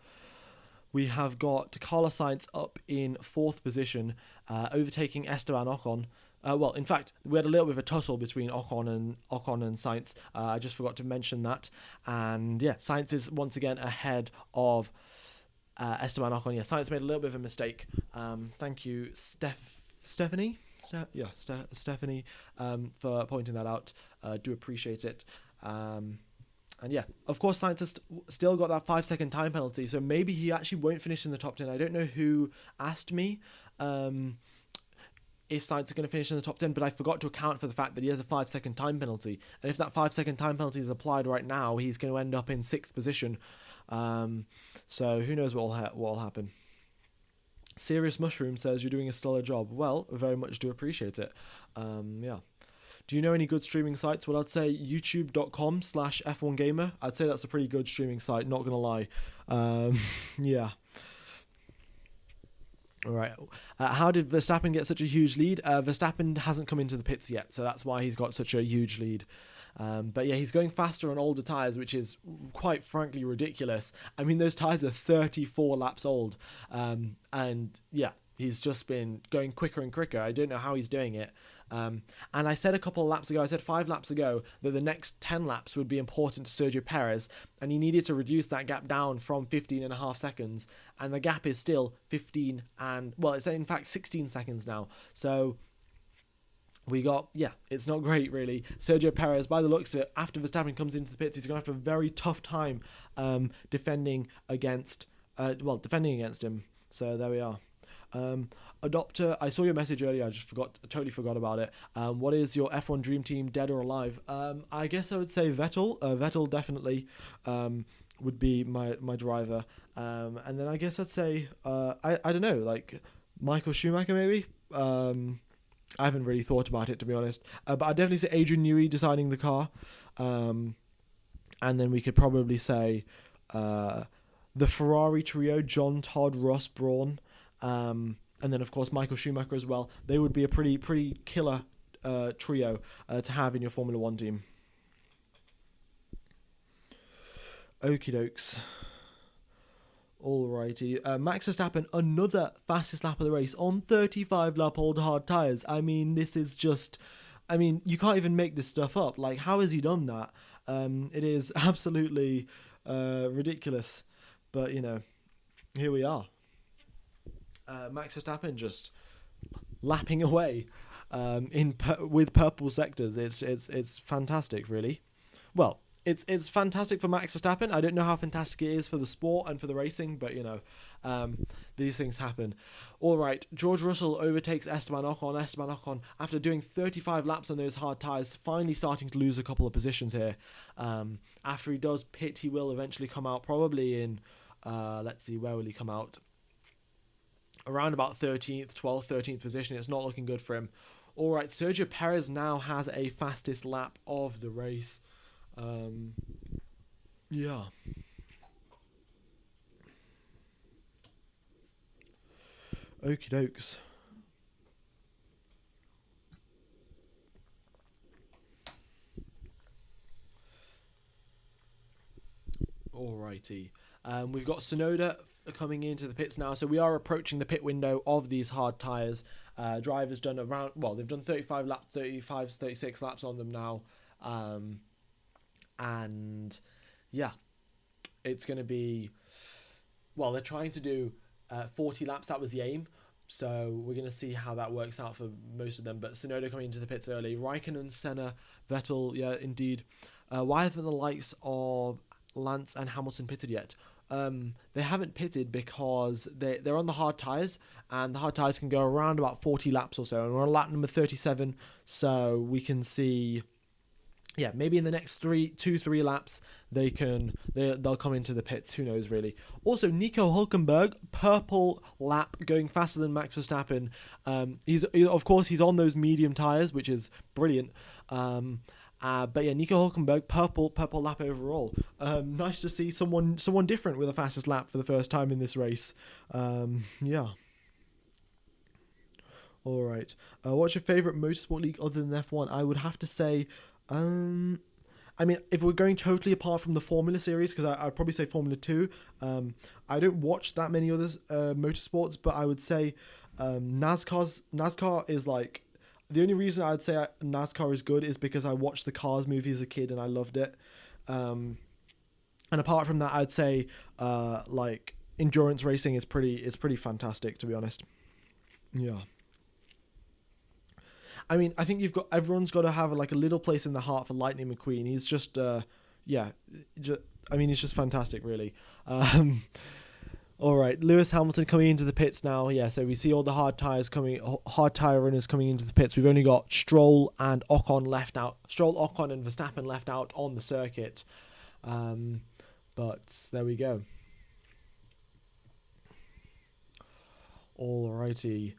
S1: we have got Carlos Sainz up in 4th position, overtaking Esteban Ocon. Well, in fact, we had a little bit of a tussle between Ocon and Sainz. I just forgot to mention that. And yeah, Sainz is once again ahead of Esteban Ocon. Yeah, Sainz made a little bit of a mistake. Thank you, Stephanie. Stephanie, for pointing that out. Do appreciate it. And yeah, of course, Sainz has still got that 5-second time penalty, so maybe he actually won't finish in the top 10. I don't know who asked me if Sainz is going to finish in the top 10, but I forgot to account for the fact that he has a 5-second time penalty. And if that 5-second time penalty is applied right now, he's going to end up in 6th position. So who knows what will happen. Serious Mushroom says you're doing a stellar job. Well, very much do appreciate it. Yeah. Do you know any good streaming sites? Well, I'd say youtube.com/F1Gamer. I'd say that's a pretty good streaming site, not going to lie. Yeah. All right. How did Verstappen get such a huge lead? Verstappen hasn't come into the pits yet, so that's why he's got such a huge lead. But yeah, he's going faster on older tyres, which is quite frankly ridiculous. I mean, those tyres are 34 laps old. And yeah, he's just been going quicker and quicker. I don't know how he's doing it. And I said a couple of laps ago, I said 5 laps ago, that the next 10 laps would be important to Sergio Perez, and he needed to reduce that gap down from 15.5 seconds, and the gap is still 15 and, well, it's in fact 16 seconds now. So we got, yeah, it's not great really. Sergio Perez, by the looks of it, after Verstappen comes into the pits, he's going to have a very tough time defending against him. So there we are. Adopter, I saw your message earlier. I totally forgot about it. What is your F1 dream team, dead or alive? I guess I would say Vettel. Vettel definitely would be my driver. And then I guess I'd say I don't know, like Michael Schumacher maybe. I haven't really thought about it, to be honest. But I'd definitely say Adrian Newey designing the car. And then we could probably say the Ferrari trio: John, Todd, Ross, Brawn. And then, of course, Michael Schumacher as well. They would be a pretty killer trio to have in your Formula One team. Okie dokes. Alrighty. Max Verstappen, another fastest lap of the race on 35 lap old hard tyres. I mean, this is just... I mean, you can't even make this stuff up. Like, how has he done that? It is absolutely ridiculous. But, you know, here we are. Max Verstappen just lapping away with purple sectors. It's fantastic, really. Well, it's fantastic for Max Verstappen. I don't know how fantastic it is for the sport and for the racing, but you know, these things happen. All right, George Russell overtakes Esteban Ocon. Esteban Ocon, after doing 35 laps on those hard tyres, finally starting to lose a couple of positions here. After he does pit, he will eventually come out probably in, let's see, where will he come out? Around about 13th, 12th, 13th position. It's not looking good for him. All right, Sergio Perez now has a fastest lap of the race. Yeah. Okie dokes. Alrighty. We've got Tsunoda coming into the pits now, so we are approaching the pit window of these hard tyres. Drivers done around, well, they've done 36 laps on them now. And yeah, it's going to be, well, they're trying to do 40 laps. That was the aim, So we're going to see how that works out for most of them. But Tsunoda coming into the pits early. Raikkonen, Senna, Vettel, yeah, indeed. Why haven't the likes of Lance and Hamilton pitted yet? They haven't pitted because they're on the hard tyres, and the hard tyres can go around about 40 laps or so. And we're on lap number 37, so we can see... Yeah, maybe in the next 2-3 laps they'll come into the pits. Who knows, really. Also, Nico Hülkenberg, purple lap, going faster than Max Verstappen. Of course he's on those medium tires, which is brilliant. But yeah, Nico Hülkenberg, purple lap overall. Nice to see someone different with the fastest lap for the first time in this race. Yeah. All right. What's your favorite motorsport league other than F1? I would have to say. I mean, if we're going totally apart from the Formula series, because I'd probably say Formula 2. I don't watch that many other motorsports, but I would say NASCAR is like... The only reason I'd say NASCAR is good is because I watched the Cars movie as a kid and I loved it. And apart from that, I'd say like endurance racing is pretty fantastic, to be honest. Yeah. I mean, I think everyone's got to have like a little place in the heart for Lightning McQueen. He's just, he's just fantastic, really. All right, Lewis Hamilton coming into the pits now. Yeah, so we see all the hard tyre runners coming into the pits. We've only got Stroll and Ocon left out. Stroll, Ocon, and Verstappen left out on the circuit. But there we go. Alrighty.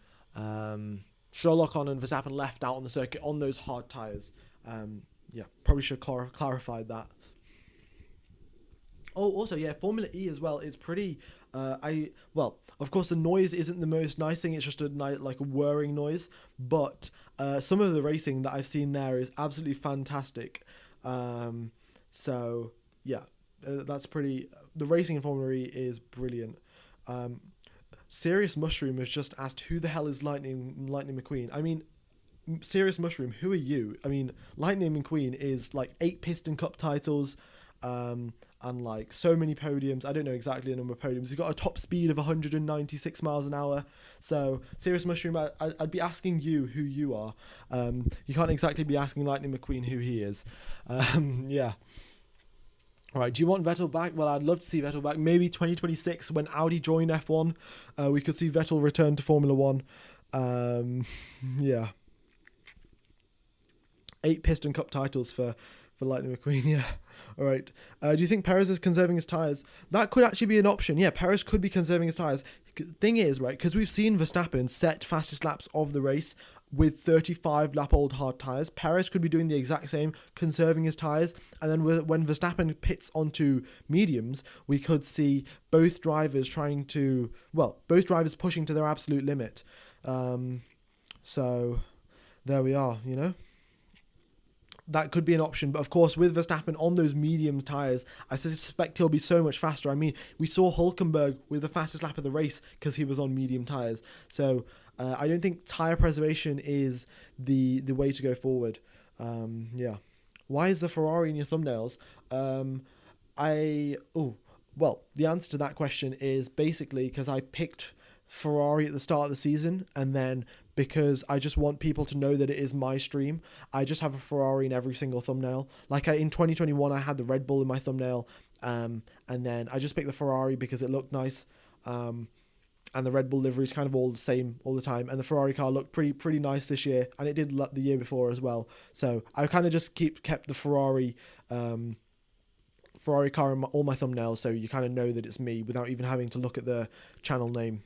S1: Stroll, Ocon, and Verstappen left out on the circuit on those hard tyres. Yeah, probably should clarified that. Oh, also, yeah, Formula E as well is pretty... of course, the noise isn't the most nice thing. It's just a whirring noise. But some of the racing that I've seen there is absolutely fantastic. So, yeah, that's pretty... The racing in Formula E is brilliant. Serious Mushroom has just asked, who the hell is Lightning McQueen? I mean, Serious Mushroom, who are you? I mean, Lightning McQueen is like 8 Piston Cup titles, and like so many podiums. I don't know exactly the number of podiums. He's got a top speed of 196 miles an hour. So, Serious Mushroom, I'd be asking you who you are. You can't exactly be asking Lightning McQueen who he is. Yeah. All right, do you want Vettel back? Well, I'd love to see Vettel back. Maybe 2026 when Audi join F1, we could see Vettel return to Formula 1. Yeah. 8 Piston Cup titles for Lightning McQueen, yeah. All right. Do you think Perez is conserving his tyres? That could actually be an option. Yeah, Perez could be conserving his tyres. Thing is, right, because we've seen Verstappen set fastest laps of the race with 35-lap-old hard tyres. Perez could be doing the exact same, conserving his tyres. And then when Verstappen pits onto mediums, we could see both drivers pushing to their absolute limit. So there we are, you know. That could be an option, but of course with Verstappen on those medium tyres, I suspect he'll be so much faster. I mean, we saw Hülkenberg with the fastest lap of the race because he was on medium tyres. So I don't think tyre preservation is the way to go forward. Yeah. Why is the Ferrari in your thumbnails? The answer to that question is basically because I picked Ferrari at the start of the season, and then because I just want people to know that it is my stream, I just have a Ferrari in every single thumbnail. Like in 2021, I had the Red Bull in my thumbnail, and then I just picked the Ferrari because it looked nice, and the Red Bull livery is kind of all the same all the time, and the Ferrari car looked pretty nice this year, and it did the year before as well. So I kind of just kept the Ferrari car in all my thumbnails, so you kind of know that it's me without even having to look at the channel name.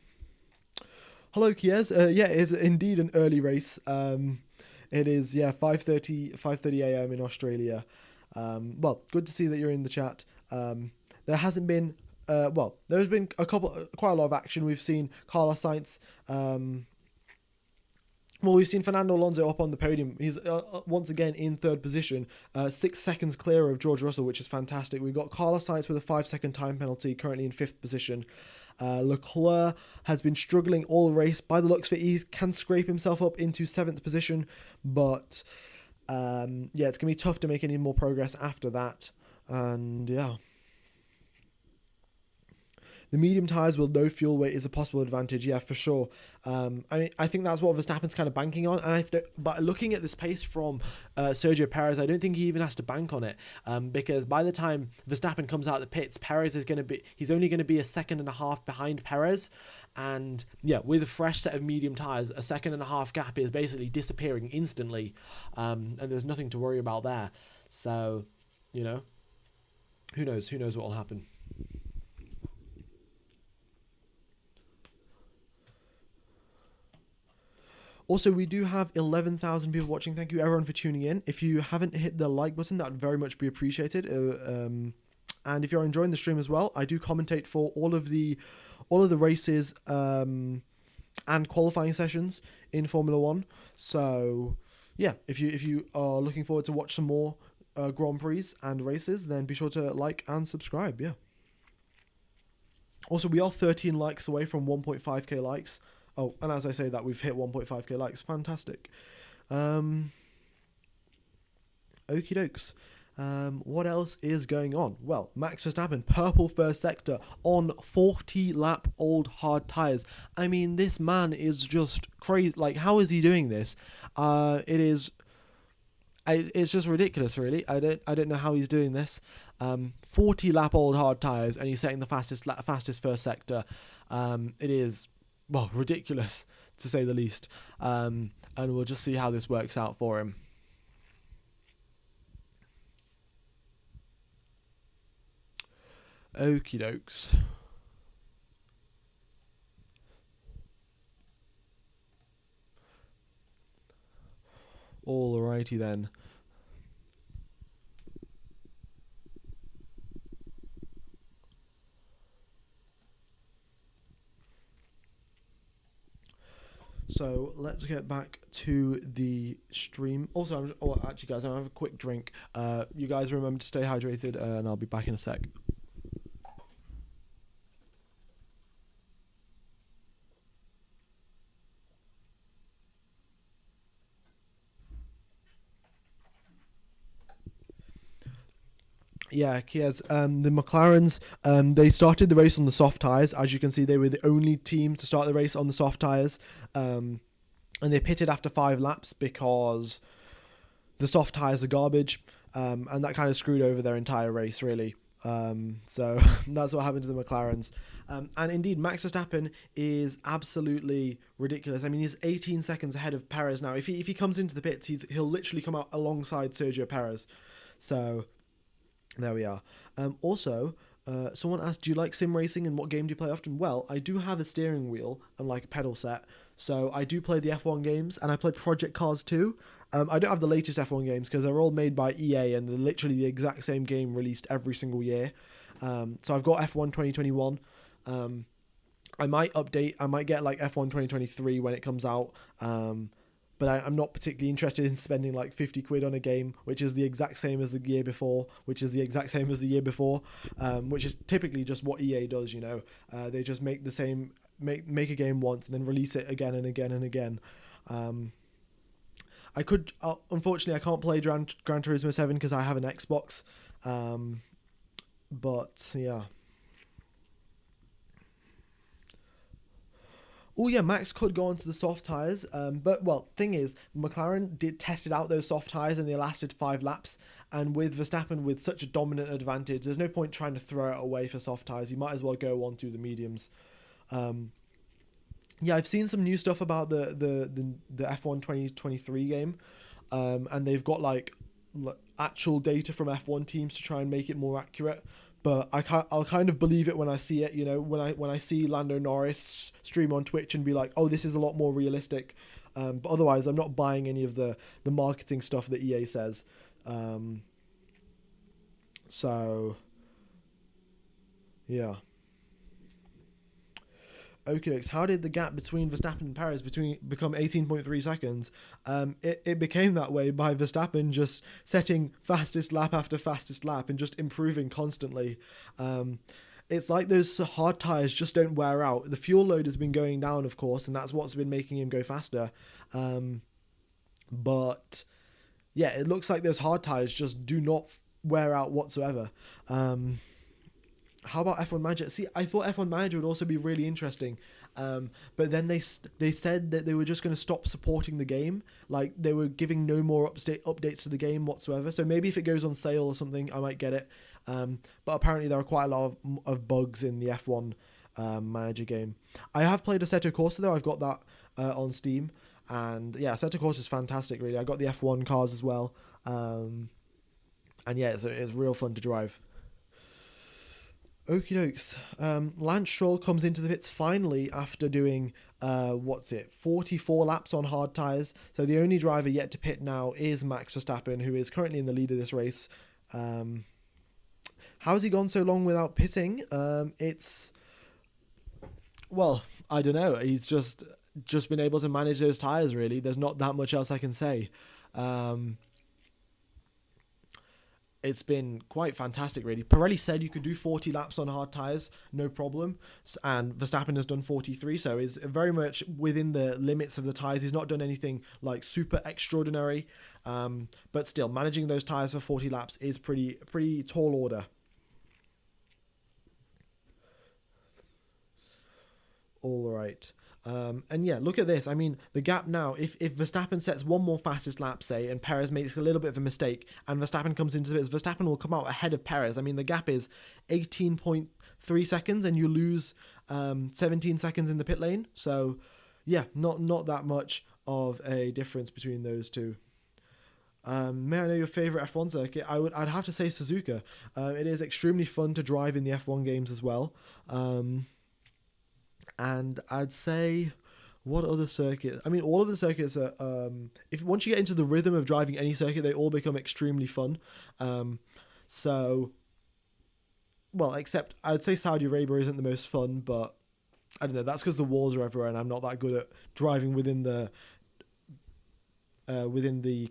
S1: Hello, Kies. Yeah, it is indeed an early race. It is, 5:30 a.m. in Australia. Well, good to see that you're in the chat. There hasn't been, there's been quite a lot of action. We've seen Carlos Sainz. We've seen Fernando Alonso up on the podium. He's once again in third position, 6 seconds clear of George Russell, which is fantastic. We've got Carlos Sainz with a 5-second time penalty, currently in 5th position. Leclerc has been struggling all the race. By the looks of it, he can scrape himself up into 7th position, but it's going to be tough to make any more progress after that. And yeah. The medium tyres with low fuel weight is a possible advantage, yeah, for sure. I think that's what Verstappen's kind of banking on, but looking at this pace from Sergio Perez, I don't think he even has to bank on it, because by the time Verstappen comes out of the pits, he's only going to be a second and a half behind Perez, and yeah, with a fresh set of medium tyres, a second and a half gap is basically disappearing instantly, and there's nothing to worry about there. So, who knows what will happen. Also, we do have 11,000 people watching. Thank you everyone for tuning in. If you haven't hit the like button, that would very much be appreciated. And if you're enjoying the stream as well, I do commentate for all of the races and qualifying sessions in Formula One. So yeah, if you are looking forward to watch some more Grand Prix and races, then be sure to like and subscribe. Yeah. Also, we are 13 likes away from 1.5k likes. Oh, and as I say that, we've hit 1.5k likes. Fantastic. Okie dokes. What else is going on? Well, Max Verstappen, purple first sector on 40-lap old hard tyres. I mean, this man is just crazy. Like, how is he doing this? It's just ridiculous, really. I don't know how he's doing this. 40-lap old hard tyres, and he's setting the fastest first sector. It is, well, ridiculous to say the least. And we'll just see how this works out for him. Okie dokes. Alrighty then. So let's get back to the stream. Also, actually, guys, I have a quick drink. You guys remember to stay hydrated, and I'll be back in a sec. Yeah, Kiaz. The McLarens, they started the race on the soft tyres. As you can see, they were the only team to start the race on the soft tyres. And they pitted after 5 laps because the soft tyres are garbage. And that kind of screwed over their entire race, really. So that's what happened to the McLarens. And indeed, Max Verstappen is absolutely ridiculous. I mean, he's 18 seconds ahead of Perez now. If he comes into the pits, he'll literally come out alongside Sergio Perez. So there we are. Also, someone asked, do you like sim racing and what game do you play often? Well, I do have a steering wheel and like a pedal set. So I do play the F1 games, and I play Project Cars too. I don't have the latest F1 games because they're all made by EA and they're literally the exact same game released every single year. So I've got F1 2021. I might update. I might get like F1 2023 when it comes out. But I'm not particularly interested in spending like 50 quid on a game, which is the exact same as the year before, which is the exact same as the year before, which is typically just what EA does, you know. They just make the same, make a game once and then release it again and again and again. Unfortunately, I can't play Gran Turismo 7 because I have an Xbox. But yeah. Oh yeah, Max could go onto the soft tyres, but well, thing is, McLaren tested out those soft tyres and they lasted 5 laps, and with Verstappen with such a dominant advantage, there's no point trying to throw it away for soft tyres. You might as well go on to the mediums. Yeah, I've seen some new stuff about the F1 2023 game, and they've got like actual data from F1 teams to try and make it more accurate. But I'll kind of believe it when I see it, you know, when I see Lando Norris stream on Twitch and be like, oh, this is a lot more realistic. But otherwise, I'm not buying any of the marketing stuff that EA says. So, yeah. Okay, how did the gap between Verstappen and Perez become 18.3 seconds? It became that way by Verstappen just setting fastest lap after fastest lap and just improving constantly. It's like those hard tyres just don't wear out. The fuel load has been going down, of course, and that's what's been making him go faster. But yeah, it looks like those hard tyres just do not wear out whatsoever. How about F1 Manager? See, I thought F1 Manager would also be really interesting, but then they said that they were just going to stop supporting the game. Like they were giving no more updates to the game whatsoever. So maybe if it goes on sale or something, I might get it. But apparently there are quite a lot of bugs in the F1 Manager game. I have played Assetto Corsa though. I've got that on Steam, and yeah, Assetto Corsa is fantastic. Really, I got the F1 cars as well, and yeah, it's real fun to drive. Okie dokes. Lance Stroll comes into the pits finally after doing 44 laps on hard tyres. So the only driver yet to pit now is Max Verstappen, who is currently in the lead of this race. How has he gone so long without pitting? Well, I don't know. He's just been able to manage those tyres. Really, there's not that much else I can say. It's been quite fantastic, really. Pirelli said you could do 40 laps on hard tyres, no problem. And Verstappen has done 43, so is very much within the limits of the tyres. He's not done anything like super extraordinary. But still, managing those tyres for 40 laps is pretty tall order. All right. And yeah, look at this. I mean, the gap now, if Verstappen sets one more fastest lap, say, and Perez makes a little bit of a mistake, and Verstappen comes into this, Verstappen will come out ahead of Perez. I mean, the gap is 18.3 seconds, and you lose 17 seconds in the pit lane. So, yeah, not that much of a difference between those two. May I know your favourite F1 circuit? I'd have to say Suzuka. It is extremely fun to drive in the F1 games as well. And I'd say, what other circuit? I mean, all of the circuits are. If once you get into the rhythm of driving any circuit, they all become extremely fun. So, well, except I'd say Saudi Arabia isn't the most fun, but I don't know. That's because the walls are everywhere, and I'm not that good at driving within the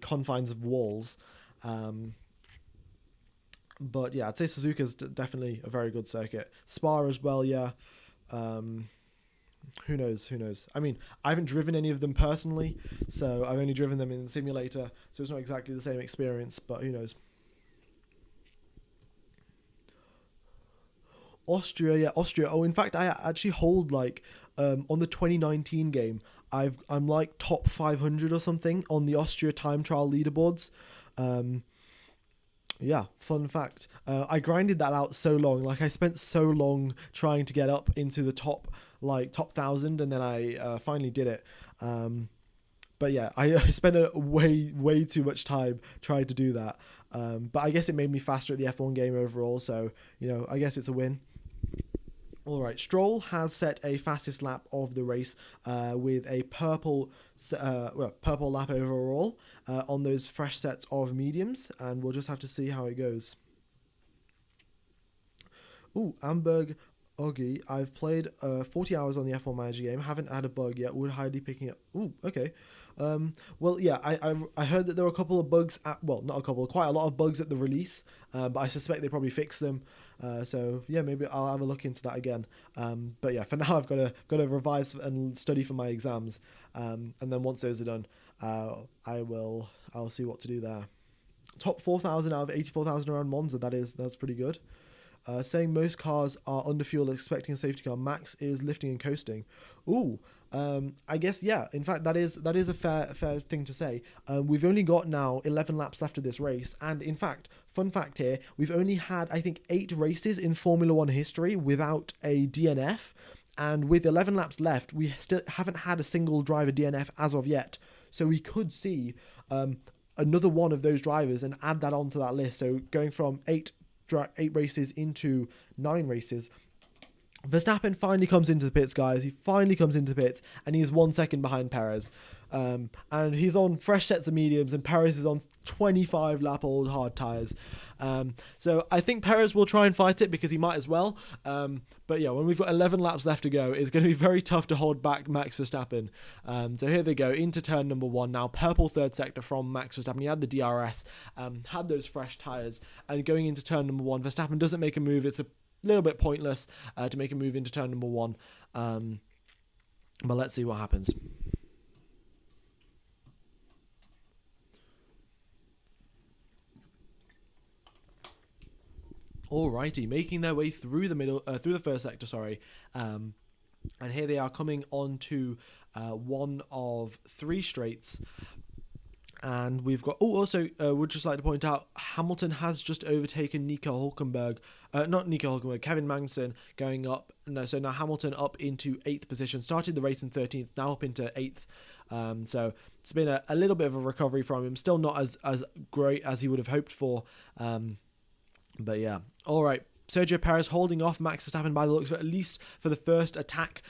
S1: confines of walls. But yeah, I'd say Suzuka's definitely a very good circuit. Spa as well, yeah. Who knows? I mean, I haven't driven any of them personally, so I've only driven them in the simulator, so it's not exactly the same experience, but who knows? Austria, yeah, Austria. Oh, in fact, I actually hold like on the 2019 game, I'm like top 500 or something on the Austria time trial leaderboards. Yeah, fun fact. I grinded that out so long. Like I spent so long trying to get up into the top 1,000, and then I finally did it. But yeah, I spent a way too much time trying to do that. But I guess it made me faster at the F1 game overall. So I guess it's a win. All right, Stroll has set a fastest lap of the race with a purple lap overall on those fresh sets of mediums, and we'll just have to see how it goes. Ooh, Amberg Oggy. I've played 40 hours on the F1 Manager game. Haven't had a bug yet. Would highly picking up. Ooh, okay. Well, yeah, I heard that there were a couple of bugs not a couple, quite a lot of bugs at the release, but I suspect they probably fixed them. So yeah, maybe I'll have a look into that again. But yeah, for now I've got to revise and study for my exams. And then once those are done, I'll see what to do there. Top 4,000 out of 84,000 around Monza. That's pretty good. Saying most cars are under fuel, expecting a safety car. Max is lifting and coasting. Ooh, I guess, yeah. In fact, that is a fair thing to say. We've only got now 11 laps left of this race, and in fact, fun fact here, we've only had, I think, 8 races in Formula One history without a DNF, and with 11 laps left, we still haven't had a single driver DNF as of yet. So we could see another one of those drivers and add that onto that list. So going from 8 races into 9 races. Verstappen finally comes into the pits, guys. He finally comes into the pits, and he is 1 second behind Perez. And he's on fresh sets of mediums, and Perez is on 25-lap-old hard tyres. So I think Perez will try and fight it because he might as well. But yeah, when we've got 11 laps left to go, it's going to be very tough to hold back Max Verstappen. So here they go, into turn number 1 now. Purple third sector from Max Verstappen. He had the DRS, had those fresh tyres, and going into turn number 1, Verstappen doesn't make a move. It's a little bit pointless to make a move into turn number 1. But let's see what happens. Alrighty, making their way through the middle, through the first sector, sorry. And here they are coming on to one of 3 straights. And we've got, also, would just like to point out, Hamilton has just overtaken Nico Hülkenberg, not Nico Hülkenberg, Kevin Magnussen going up. No, so now Hamilton up into 8th position, started the race in 13th, now up into 8th. So it's been a little bit of a recovery from him, still not as great as he would have hoped for. But yeah, all right. Sergio Perez holding off Max Verstappen by the looks of it, at least for the first attack.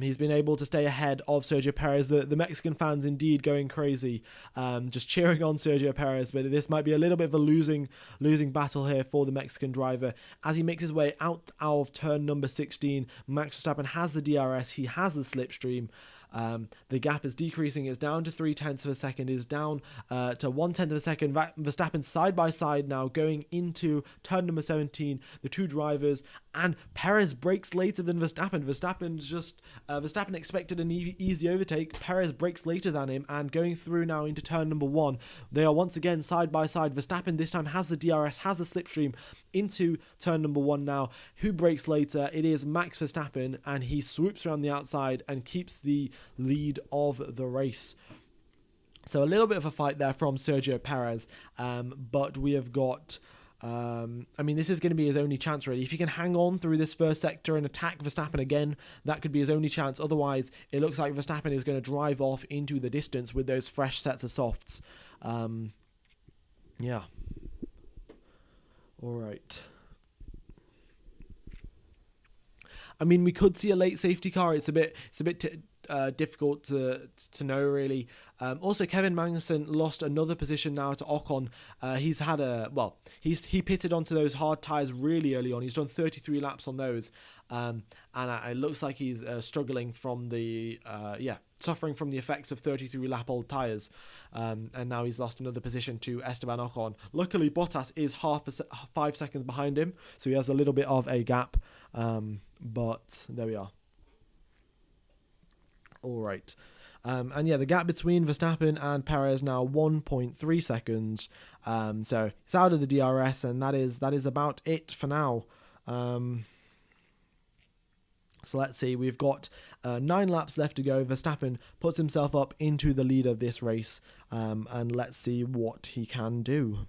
S1: He's been able to stay ahead of Sergio Perez. The Mexican fans indeed going crazy, just cheering on Sergio Perez. But this might be a little bit of a losing battle here for the Mexican driver. As he makes his way out of turn number 16, Max Verstappen has the DRS, he has the slipstream. The gap is decreasing. It's down to 0.3 of a second. It's down to 1/10 of a second. Verstappen side by side now going into turn number 17. The 2 drivers, and Perez brakes later than Verstappen. Verstappen expected an easy overtake. Perez brakes later than him, and going through now into turn number 1. They are once again side by side. Verstappen this time has the DRS, has the slipstream into turn number 1 now. Who brakes later? It is Max Verstappen, and he swoops around the outside and keeps the lead of the race. So a little bit of a fight there from Sergio Perez, but we have got this is going to be his only chance really. If he can hang on through this first sector and attack Verstappen again, that could be his only chance. Otherwise, it looks like Verstappen is going to drive off into the distance with those fresh sets of softs. Yeah. All right. We could see a late safety car. It's a bit difficult to know really. Also, Kevin Magnussen lost another position now to Ocon. He's had he pitted onto those hard tyres really early on. He's done 33 laps on those, and it looks like he's struggling from suffering from the effects of 33 lap old tyres. And now he's lost another position to Esteban Ocon. Luckily, Bottas is 5 seconds behind him, so he has a little bit of a gap. But there we are. All right. The gap between Verstappen and Perez now 1.3 seconds. So it's out of the DRS, and that is about it for now. So let's see. We've got 9 laps left to go. Verstappen puts himself up into the lead of this race, and let's see what he can do.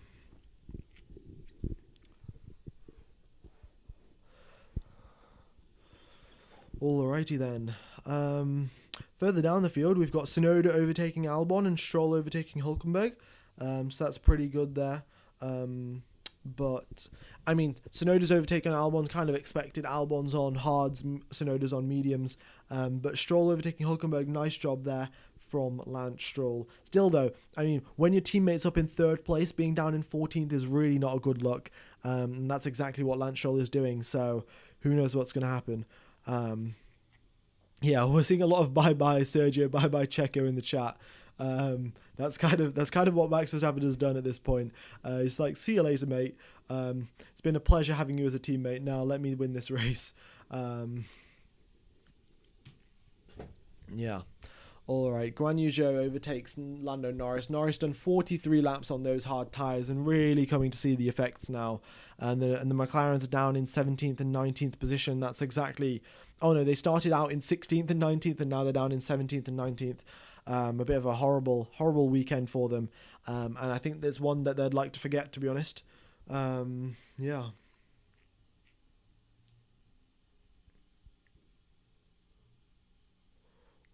S1: Alrighty then. Further down the field, we've got Tsunoda overtaking Albon and Stroll overtaking Hülkenberg. So that's pretty good there. But Tsunoda's overtaken Albon, kind of expected. Albon's on hards, Tsunoda's on mediums. But Stroll overtaking Hülkenberg, nice job there from Lance Stroll. Still though, when your teammate's up in 3rd place, being down in 14th is really not a good look. And that's exactly what Lance Stroll is doing. So who knows what's going to happen. We're seeing a lot of bye-bye Sergio, bye-bye Checo in the chat. That's kind of what Max Verstappen has done at this point. It's like, see you later, mate. It's been a pleasure having you as a teammate. Now let me win this race. All right, Guan Yu Zhou overtakes Lando Norris. Norris done 43 laps on those hard tyres and really coming to see the effects now. And the McLarens are down in 17th and 19th position. That's exactly... Oh no, they started out in 16th and 19th and now they're down in 17th and 19th. A bit of a horrible weekend for them. And I think there's one that they'd like to forget, to be honest.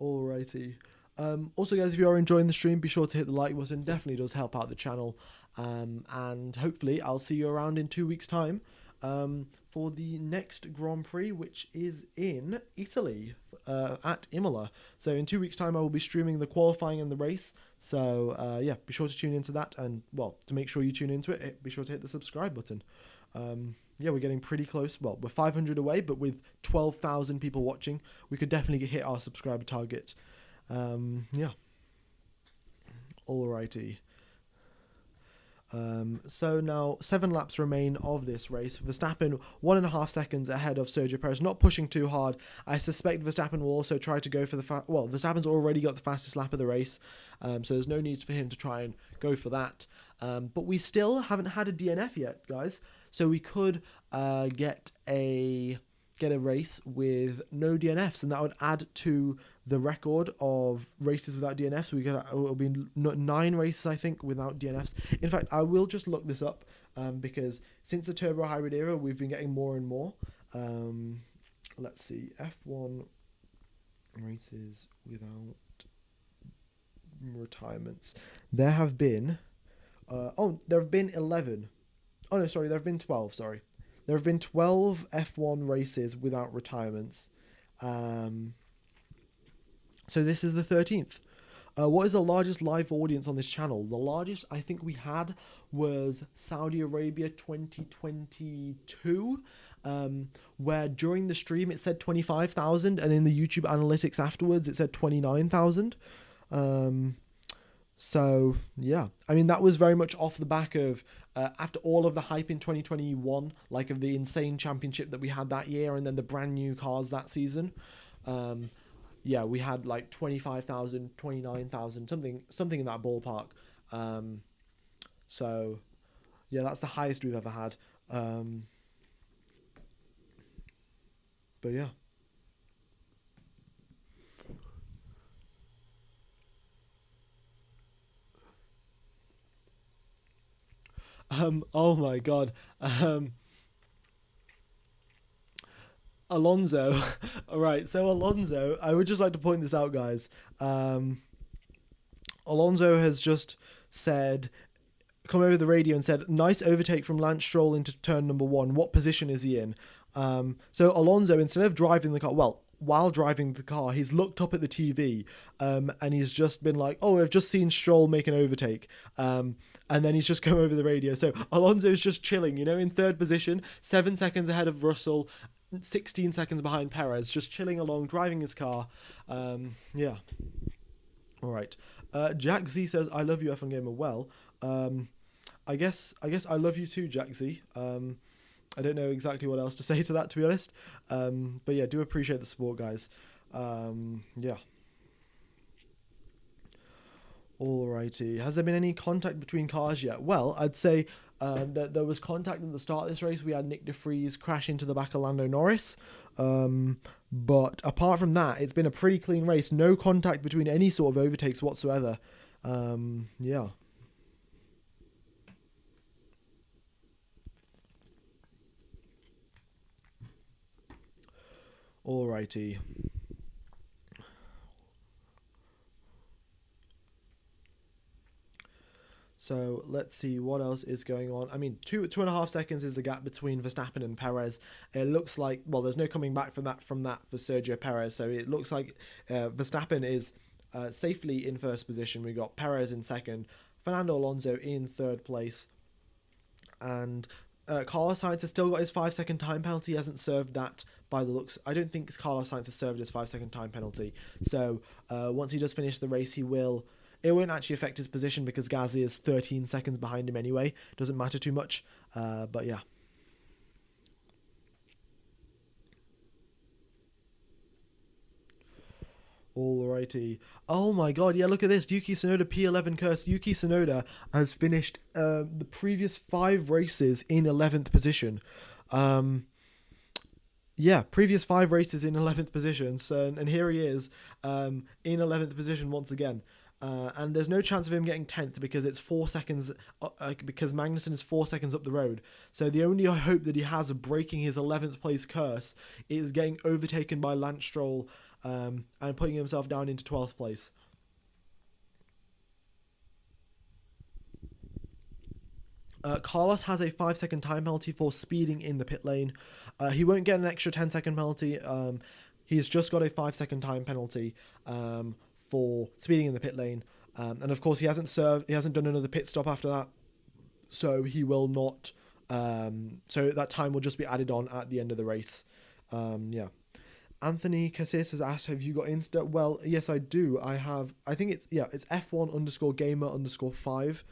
S1: Alrighty. Also guys, if you are enjoying the stream, be sure to hit the like button. Definitely does help out the channel. And hopefully I'll see you around in 2 weeks time for the next Grand Prix, which is in Italy at Imola. So in 2 weeks time I will be streaming the qualifying and the race. So be sure to tune into that, and to make sure you tune into it, be sure to hit the subscribe button. We're getting pretty close. Well, we're 500 away, but with 12,000 people watching, we could definitely hit our subscriber target. Alrighty. So now 7 laps remain of this race. Verstappen 1.5 seconds ahead of Sergio Perez, not pushing too hard. I suspect Verstappen will also try to go for Verstappen's already got the fastest lap of the race, so there's no need for him to try and go for that. But we still haven't had a DNF yet, guys. So we could get a race with no DNFs, and that would add to the record of races without DNFs. It'll be 9 races, I think, without DNFs. In fact, I will just look this up because since the turbo hybrid era, we've been getting more and more. Let's see, F1 races without retirements. There have been 11. Oh no, sorry, there have been 12. Sorry, there have been 12 F1 races without retirements. So this is the 13th. What is the largest live audience on this channel? The largest I think we had was Saudi Arabia 2022, where during the stream it said 25,000, and in the YouTube analytics afterwards it said 29,000. So yeah, I mean, that was very much off the back of after all of the hype in 2021, like of the insane championship that we had that year, and then the brand new cars that season. Yeah, we had like 25,000, 29,000, something in that ballpark. So yeah, that's the highest we've ever had. But yeah. Oh my God. Alonso. All right. So Alonso, I would just like to point this out, guys. Alonso has just come over the radio and said, nice overtake from Lance Stroll into turn number 1. What position is he in? So Alonso, instead of driving the car, while driving the car, he's looked up at the TV, and he's just been like, oh, I've just seen Stroll make an overtake. And then he's just come over the radio. So Alonso's just chilling, in 3rd position, 7 seconds ahead of Russell, 16 seconds behind Perez, just chilling along, driving his car. Yeah. All right. Jack Z says, I love you, F1 Gamer. Well, I guess I love you too, Jack Z. I don't know exactly what else to say to that, to be honest. But yeah, do appreciate the support, guys. Yeah. Alrighty. Has there been any contact between cars yet? Well, I'd say that there was contact at the start of this race. We had Nick de Vries crash into the back of Lando Norris. But apart from that, it's been a pretty clean race. No contact between any sort of overtakes whatsoever. Yeah. Alrighty. So let's see what else is going on. I mean, 2.5 seconds is the gap between Verstappen and Perez. It looks like, well, there's no coming back from that for Sergio Perez. So it looks like Verstappen is safely in 1st position. We got Perez in 2nd, Fernando Alonso in 3rd place, and Carlos Sainz has still got his 5-second time penalty. He hasn't served that by the looks. I don't think Carlos Sainz has served his 5-second time penalty. So once he does finish the race, he will. It won't actually affect his position because Gasly is 13 seconds behind him anyway. Doesn't matter too much. But yeah. Alrighty. Oh my God. Yeah, look at this. Yuki Tsunoda P11 curse. Yuki Tsunoda has finished the previous 5 races in 11th position. Yeah, previous 5 races in 11th position. So, and here he is in 11th position once again. And there's no chance of him getting 10th because it's 4 seconds, because Magnussen is 4 seconds up the road. So the only hope that he has of breaking his 11th place curse is getting overtaken by Lance Stroll and putting himself down into 12th place. Carlos has a 5-second time penalty for speeding in the pit lane. He won't get an extra 10-second penalty. He's just got a 5-second time penalty for speeding in the pit lane, and of course he hasn't done another pit stop after that, so he will not. So that time will just be added on at the end of the race. Yeah. Anthony Casillas has asked, have you got Insta? Well, yes, I do. I have. I think it's F1_gamer_5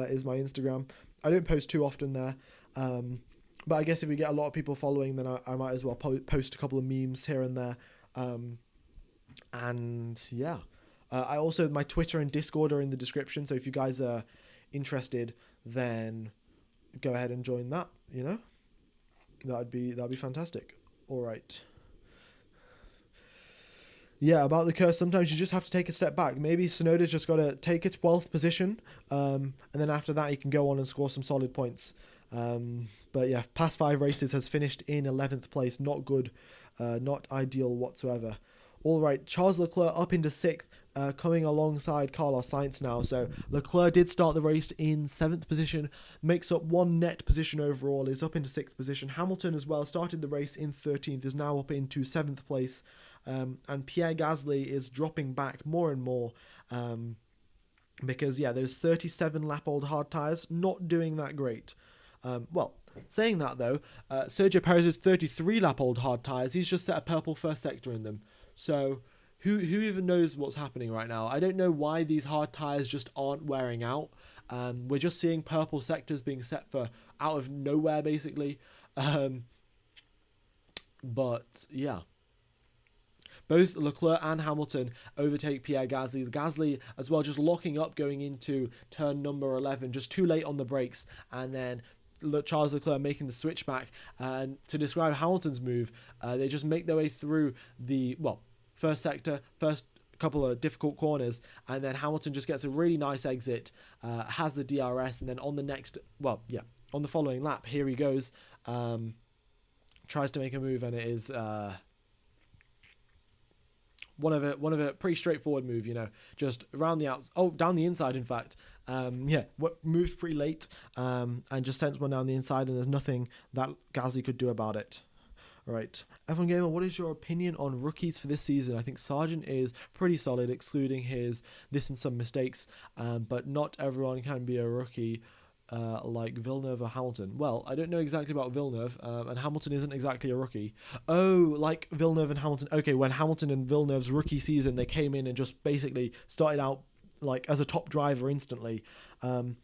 S1: is my Instagram. I don't post too often there, but I guess if we get a lot of people following, then I might as well post a couple of memes here and there. And yeah. I also, my Twitter and Discord are in the description, so if you guys are interested, then go ahead and join that. That'd be fantastic. All right. Yeah, about the curse, sometimes you just have to take a step back. Maybe Tsunoda's just got to take a 12th position, and then after that he can go on and score some solid points. But yeah, past 5 races has finished in 11th place. Not good, not ideal whatsoever. All right, Charles Leclerc up into 6th, coming alongside Carlos Sainz now. So Leclerc did start the race in 7th position, makes up 1 net position overall, is up into 6th position. Hamilton as well started the race in 13th, is now up into 7th place. And Pierre Gasly is dropping back more and more, because those 37 lap old hard tyres not doing that great. Saying that though, Sergio Perez's 33 lap old hard tyres, he's just set a purple first sector in them. So who even knows what's happening right now? I don't know why these hard tyres just aren't wearing out. We're just seeing purple sectors being set for out of nowhere basically. But yeah. Both Leclerc and Hamilton overtake Pierre Gasly. Gasly as well just locking up going into turn number 11, just too late on the brakes, and then Charles Leclerc making the switch back. And to describe Hamilton's move, they just make their way through the first sector, first couple of difficult corners, and then Hamilton just gets a really nice exit, has the DRS, and then on the following lap, here he goes, tries to make a move, and it is one of a pretty straightforward move, just around the outs. Oh, down the inside, in fact. Moved pretty late, and just sent one down the inside, and there's nothing that Gasly could do about it. All right, F1 Gamer, what is your opinion on rookies for this season? I think Sargent is pretty solid, excluding this and some mistakes, but not everyone can be a rookie. Like Villeneuve or Hamilton. Well, I don't know exactly about Villeneuve, and Hamilton isn't exactly a rookie. Oh, like Villeneuve and Hamilton. Okay, when Hamilton and Villeneuve's rookie season, they came in and just basically started out like as a top driver instantly. I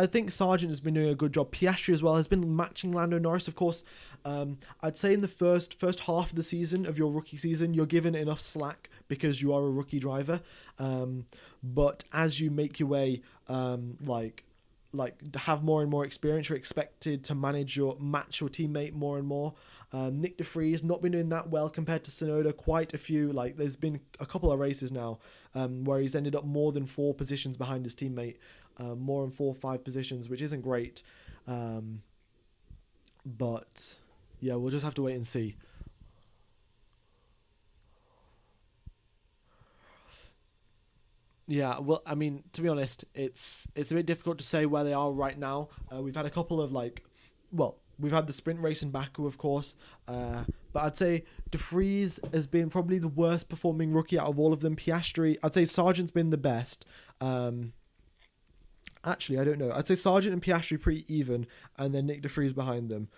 S1: think Sargent has been doing a good job. Piastri as well has been matching Lando Norris, of course. I'd say in the first half of the season, of your rookie season, you're given enough slack because you are a rookie driver. But as you make your way, have more and more experience, you're expected to match your teammate more and more. Nick de Vries not been doing that well compared to Tsunoda. Quite a few, there's been a couple of races now where he's ended up more than 4 positions behind his teammate. More than 4 or 5 positions, which isn't great. But yeah, we'll just have to wait and see. Yeah, well, I mean, to be honest, it's a bit difficult to say where they are right now. We've had a couple of we've had the sprint race in Baku, of course, but I'd say De Vries has been probably the worst performing rookie out of all of them. Piastri, I'd say Sargent's been the best. Actually, I don't know. I'd say Sargent and Piastri pretty even, and then Nick de Vries behind them.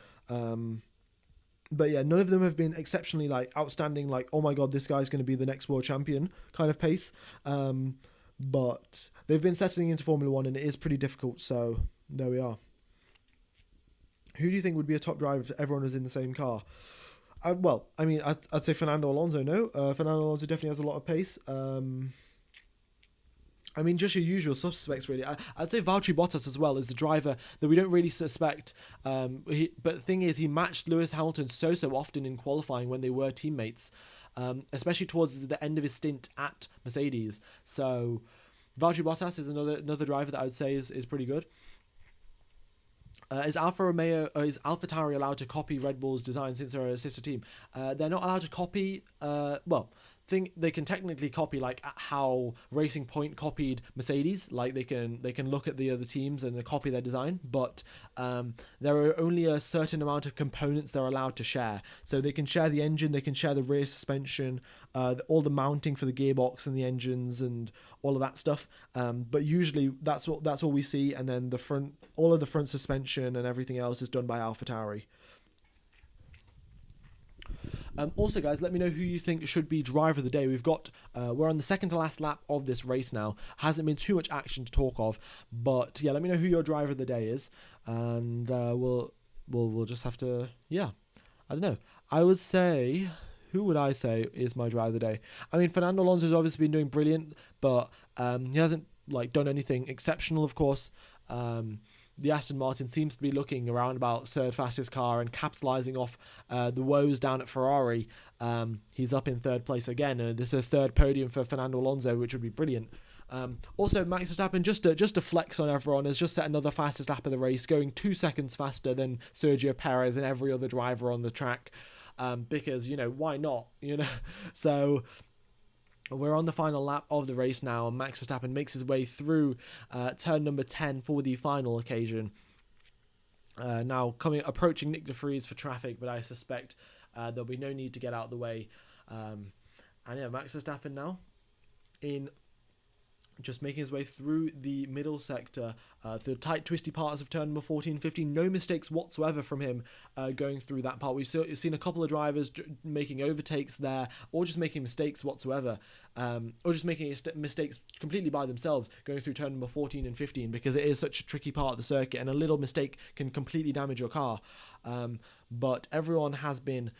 S1: But yeah, none of them have been exceptionally outstanding, oh my god, this guy's going to be the next world champion kind of pace. But they've been settling into Formula 1, and it is pretty difficult, so there we are. Who do you think would be a top driver if everyone was in the same car? I'd say Fernando Alonso, no? Fernando Alonso definitely has a lot of pace. Just your usual suspects, really. I'd say Valtteri Bottas as well is a driver that we don't really suspect. But the thing is, he matched Lewis Hamilton so often in qualifying when they were teammates, especially towards the end of his stint at Mercedes. So Valtteri Bottas is another driver that I would say is pretty good. Is AlphaTauri allowed to copy Red Bull's design since they're a sister team? They're not allowed to copy. Think they can technically copy how Racing Point copied Mercedes. They can look at the other teams and copy their design, but there are only a certain amount of components they're allowed to share. So they can share the engine, they can share the rear suspension, all the mounting for the gearbox and the engines and all of that stuff. But usually that's all we see, and then all of the front suspension and everything else is done by AlphaTauri. Also, guys, let me know who you think should be driver of the day. We're on the second to last lap of this race now. Hasn't been too much action to talk of, but yeah, let me know who your driver of the day is, and we'll just have to. Yeah, I don't know. I would say, who would I say is my driver of the day? Fernando Alonso has obviously been doing brilliant, but he hasn't like done anything exceptional, of course. The Aston Martin seems to be looking around about third fastest car and capitalising off the woes down at Ferrari. He's up in third place again. This is a third podium for Fernando Alonso, which would be brilliant. Also, Max Verstappen, just to flex on everyone, has just set another fastest lap of the race, going 2 seconds faster than Sergio Perez and every other driver on the track. Because, why not? So we're on the final lap of the race now, and Max Verstappen makes his way through turn number 10 for the final occasion. Now approaching Nick de Vries for traffic, but I suspect there'll be no need to get out of the way. And yeah, Max Verstappen now just making his way through the middle sector, through the tight, twisty parts of turn number 14, 15. No mistakes whatsoever from him going through that part. We've seen a couple of drivers making overtakes there, or just making mistakes whatsoever, or just making mistakes completely by themselves going through turn number 14 and 15, because it is such a tricky part of the circuit, and a little mistake can completely damage your car. But everyone has been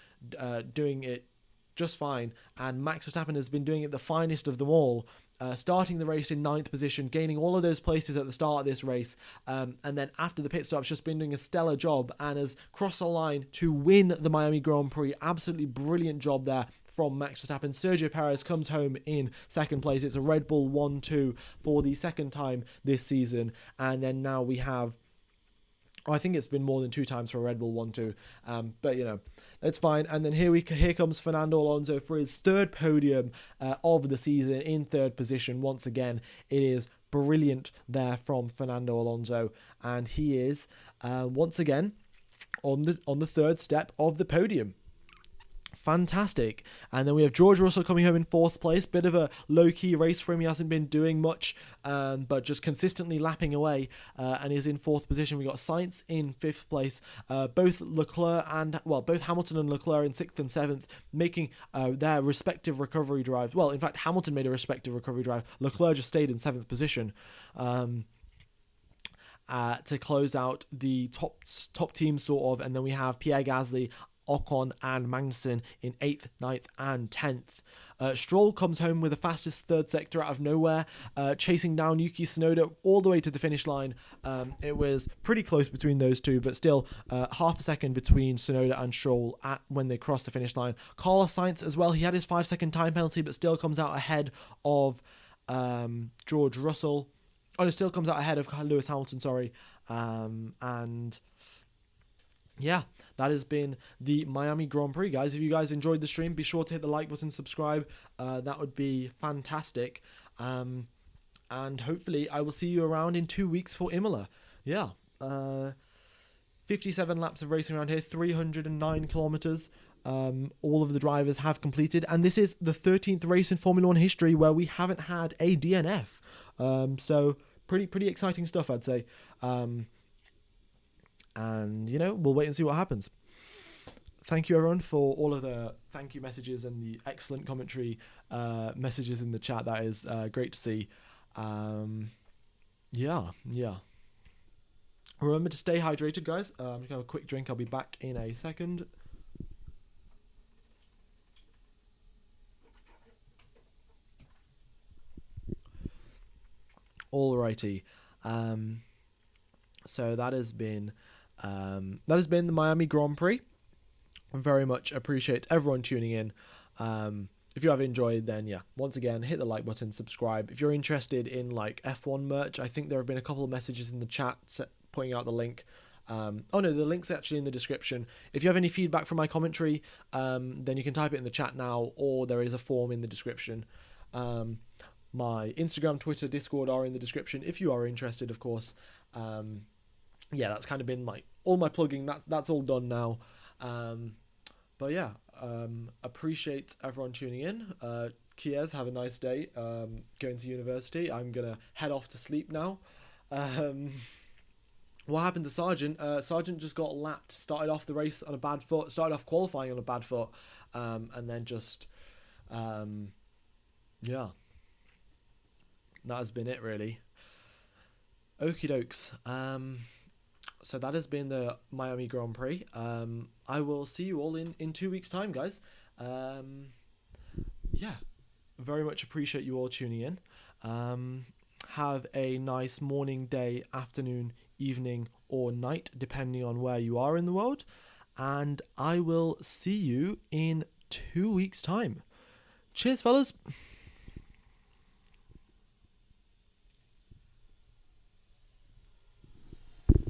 S1: doing it just fine, and Max Verstappen has been doing it the finest of them all. Starting the race in 9th position, gaining all of those places at the start of this race, and then after the pit stops, just been doing a stellar job and has crossed the line to win the Miami Grand Prix. Absolutely brilliant job there from Max Verstappen. Sergio Perez comes home in 2nd place. It's a Red Bull 1-2 for the 2nd time this season, and then now we have, I think it's been more than 2 times for a Red Bull 1-2, but that's fine. And then here comes Fernando Alonso for his 3rd podium of the season in 3rd position. Once again, it is brilliant there from Fernando Alonso, and he is once again on the 3rd step of the podium. Fantastic. And then we have George Russell coming home in 4th place. Bit of a low-key race for him. He hasn't been doing much, but just consistently lapping away, and is in 4th position. We got Sainz in 5th place. Both Hamilton and Leclerc in 6th and 7th, making their respective recovery drives. Well, in fact, Hamilton made a respective recovery drive. Leclerc just stayed in 7th position. To close out the top team, sort of. And then we have Pierre Gasly, Ocon and Magnussen in 8th, 9th and 10th. Stroll comes home with the fastest 3rd sector out of nowhere, chasing down Yuki Tsunoda all the way to the finish line. It was pretty close between those two, but still half a second between Tsunoda and Stroll when they crossed the finish line. Carlos Sainz as well, he had his 5-second time penalty, but still comes out ahead of George Russell. Oh, no, still comes out ahead of Lewis Hamilton, sorry. And yeah, that has been the Miami Grand Prix, guys. If you guys enjoyed the stream, be sure to hit the like button, subscribe. That would be fantastic. And hopefully I will see you around in 2 weeks for Imola. Yeah. 57 laps of racing around here, 309 kilometers. All of the drivers have completed. And this is the 13th race in Formula 1 history where we haven't had a DNF. So pretty exciting stuff, I'd say. And, we'll wait and see what happens. Thank you, everyone, for all of the thank you messages and the excellent commentary messages in the chat. That is great to see. Yeah. Remember to stay hydrated, guys. I'm just going to have a quick drink. I'll be back in a second. Alrighty. So that has been the Miami Grand Prix. I very much appreciate everyone tuning in. If you have enjoyed, then yeah, once again, hit the like button, subscribe. If you're interested in like F1 merch, I think there have been a couple of messages in the chat pointing out the link. Oh no, the link's actually in the description. If you have any feedback from my commentary, then you can type it in the chat now, or there is a form in the description. My Instagram, Twitter, Discord are in the description if you are interested, of course. Yeah, that's kind of been all my plugging. That's all done now. But yeah, appreciate everyone tuning in. Kies, have a nice day. Going to university. I'm gonna head off to sleep now. What happened to Sargent? Sargent just got lapped. Started off the race on a bad foot. Started off qualifying on a bad foot, and then just yeah. That has been it, really. Okie dokes. So that has been the Miami Grand Prix. I will see you all in 2 weeks' time, guys. Yeah, very much appreciate you all tuning in. Have a nice morning, day, afternoon, evening, or night, depending on where you are in the world. And I will see you in 2 weeks' time. Cheers, fellas.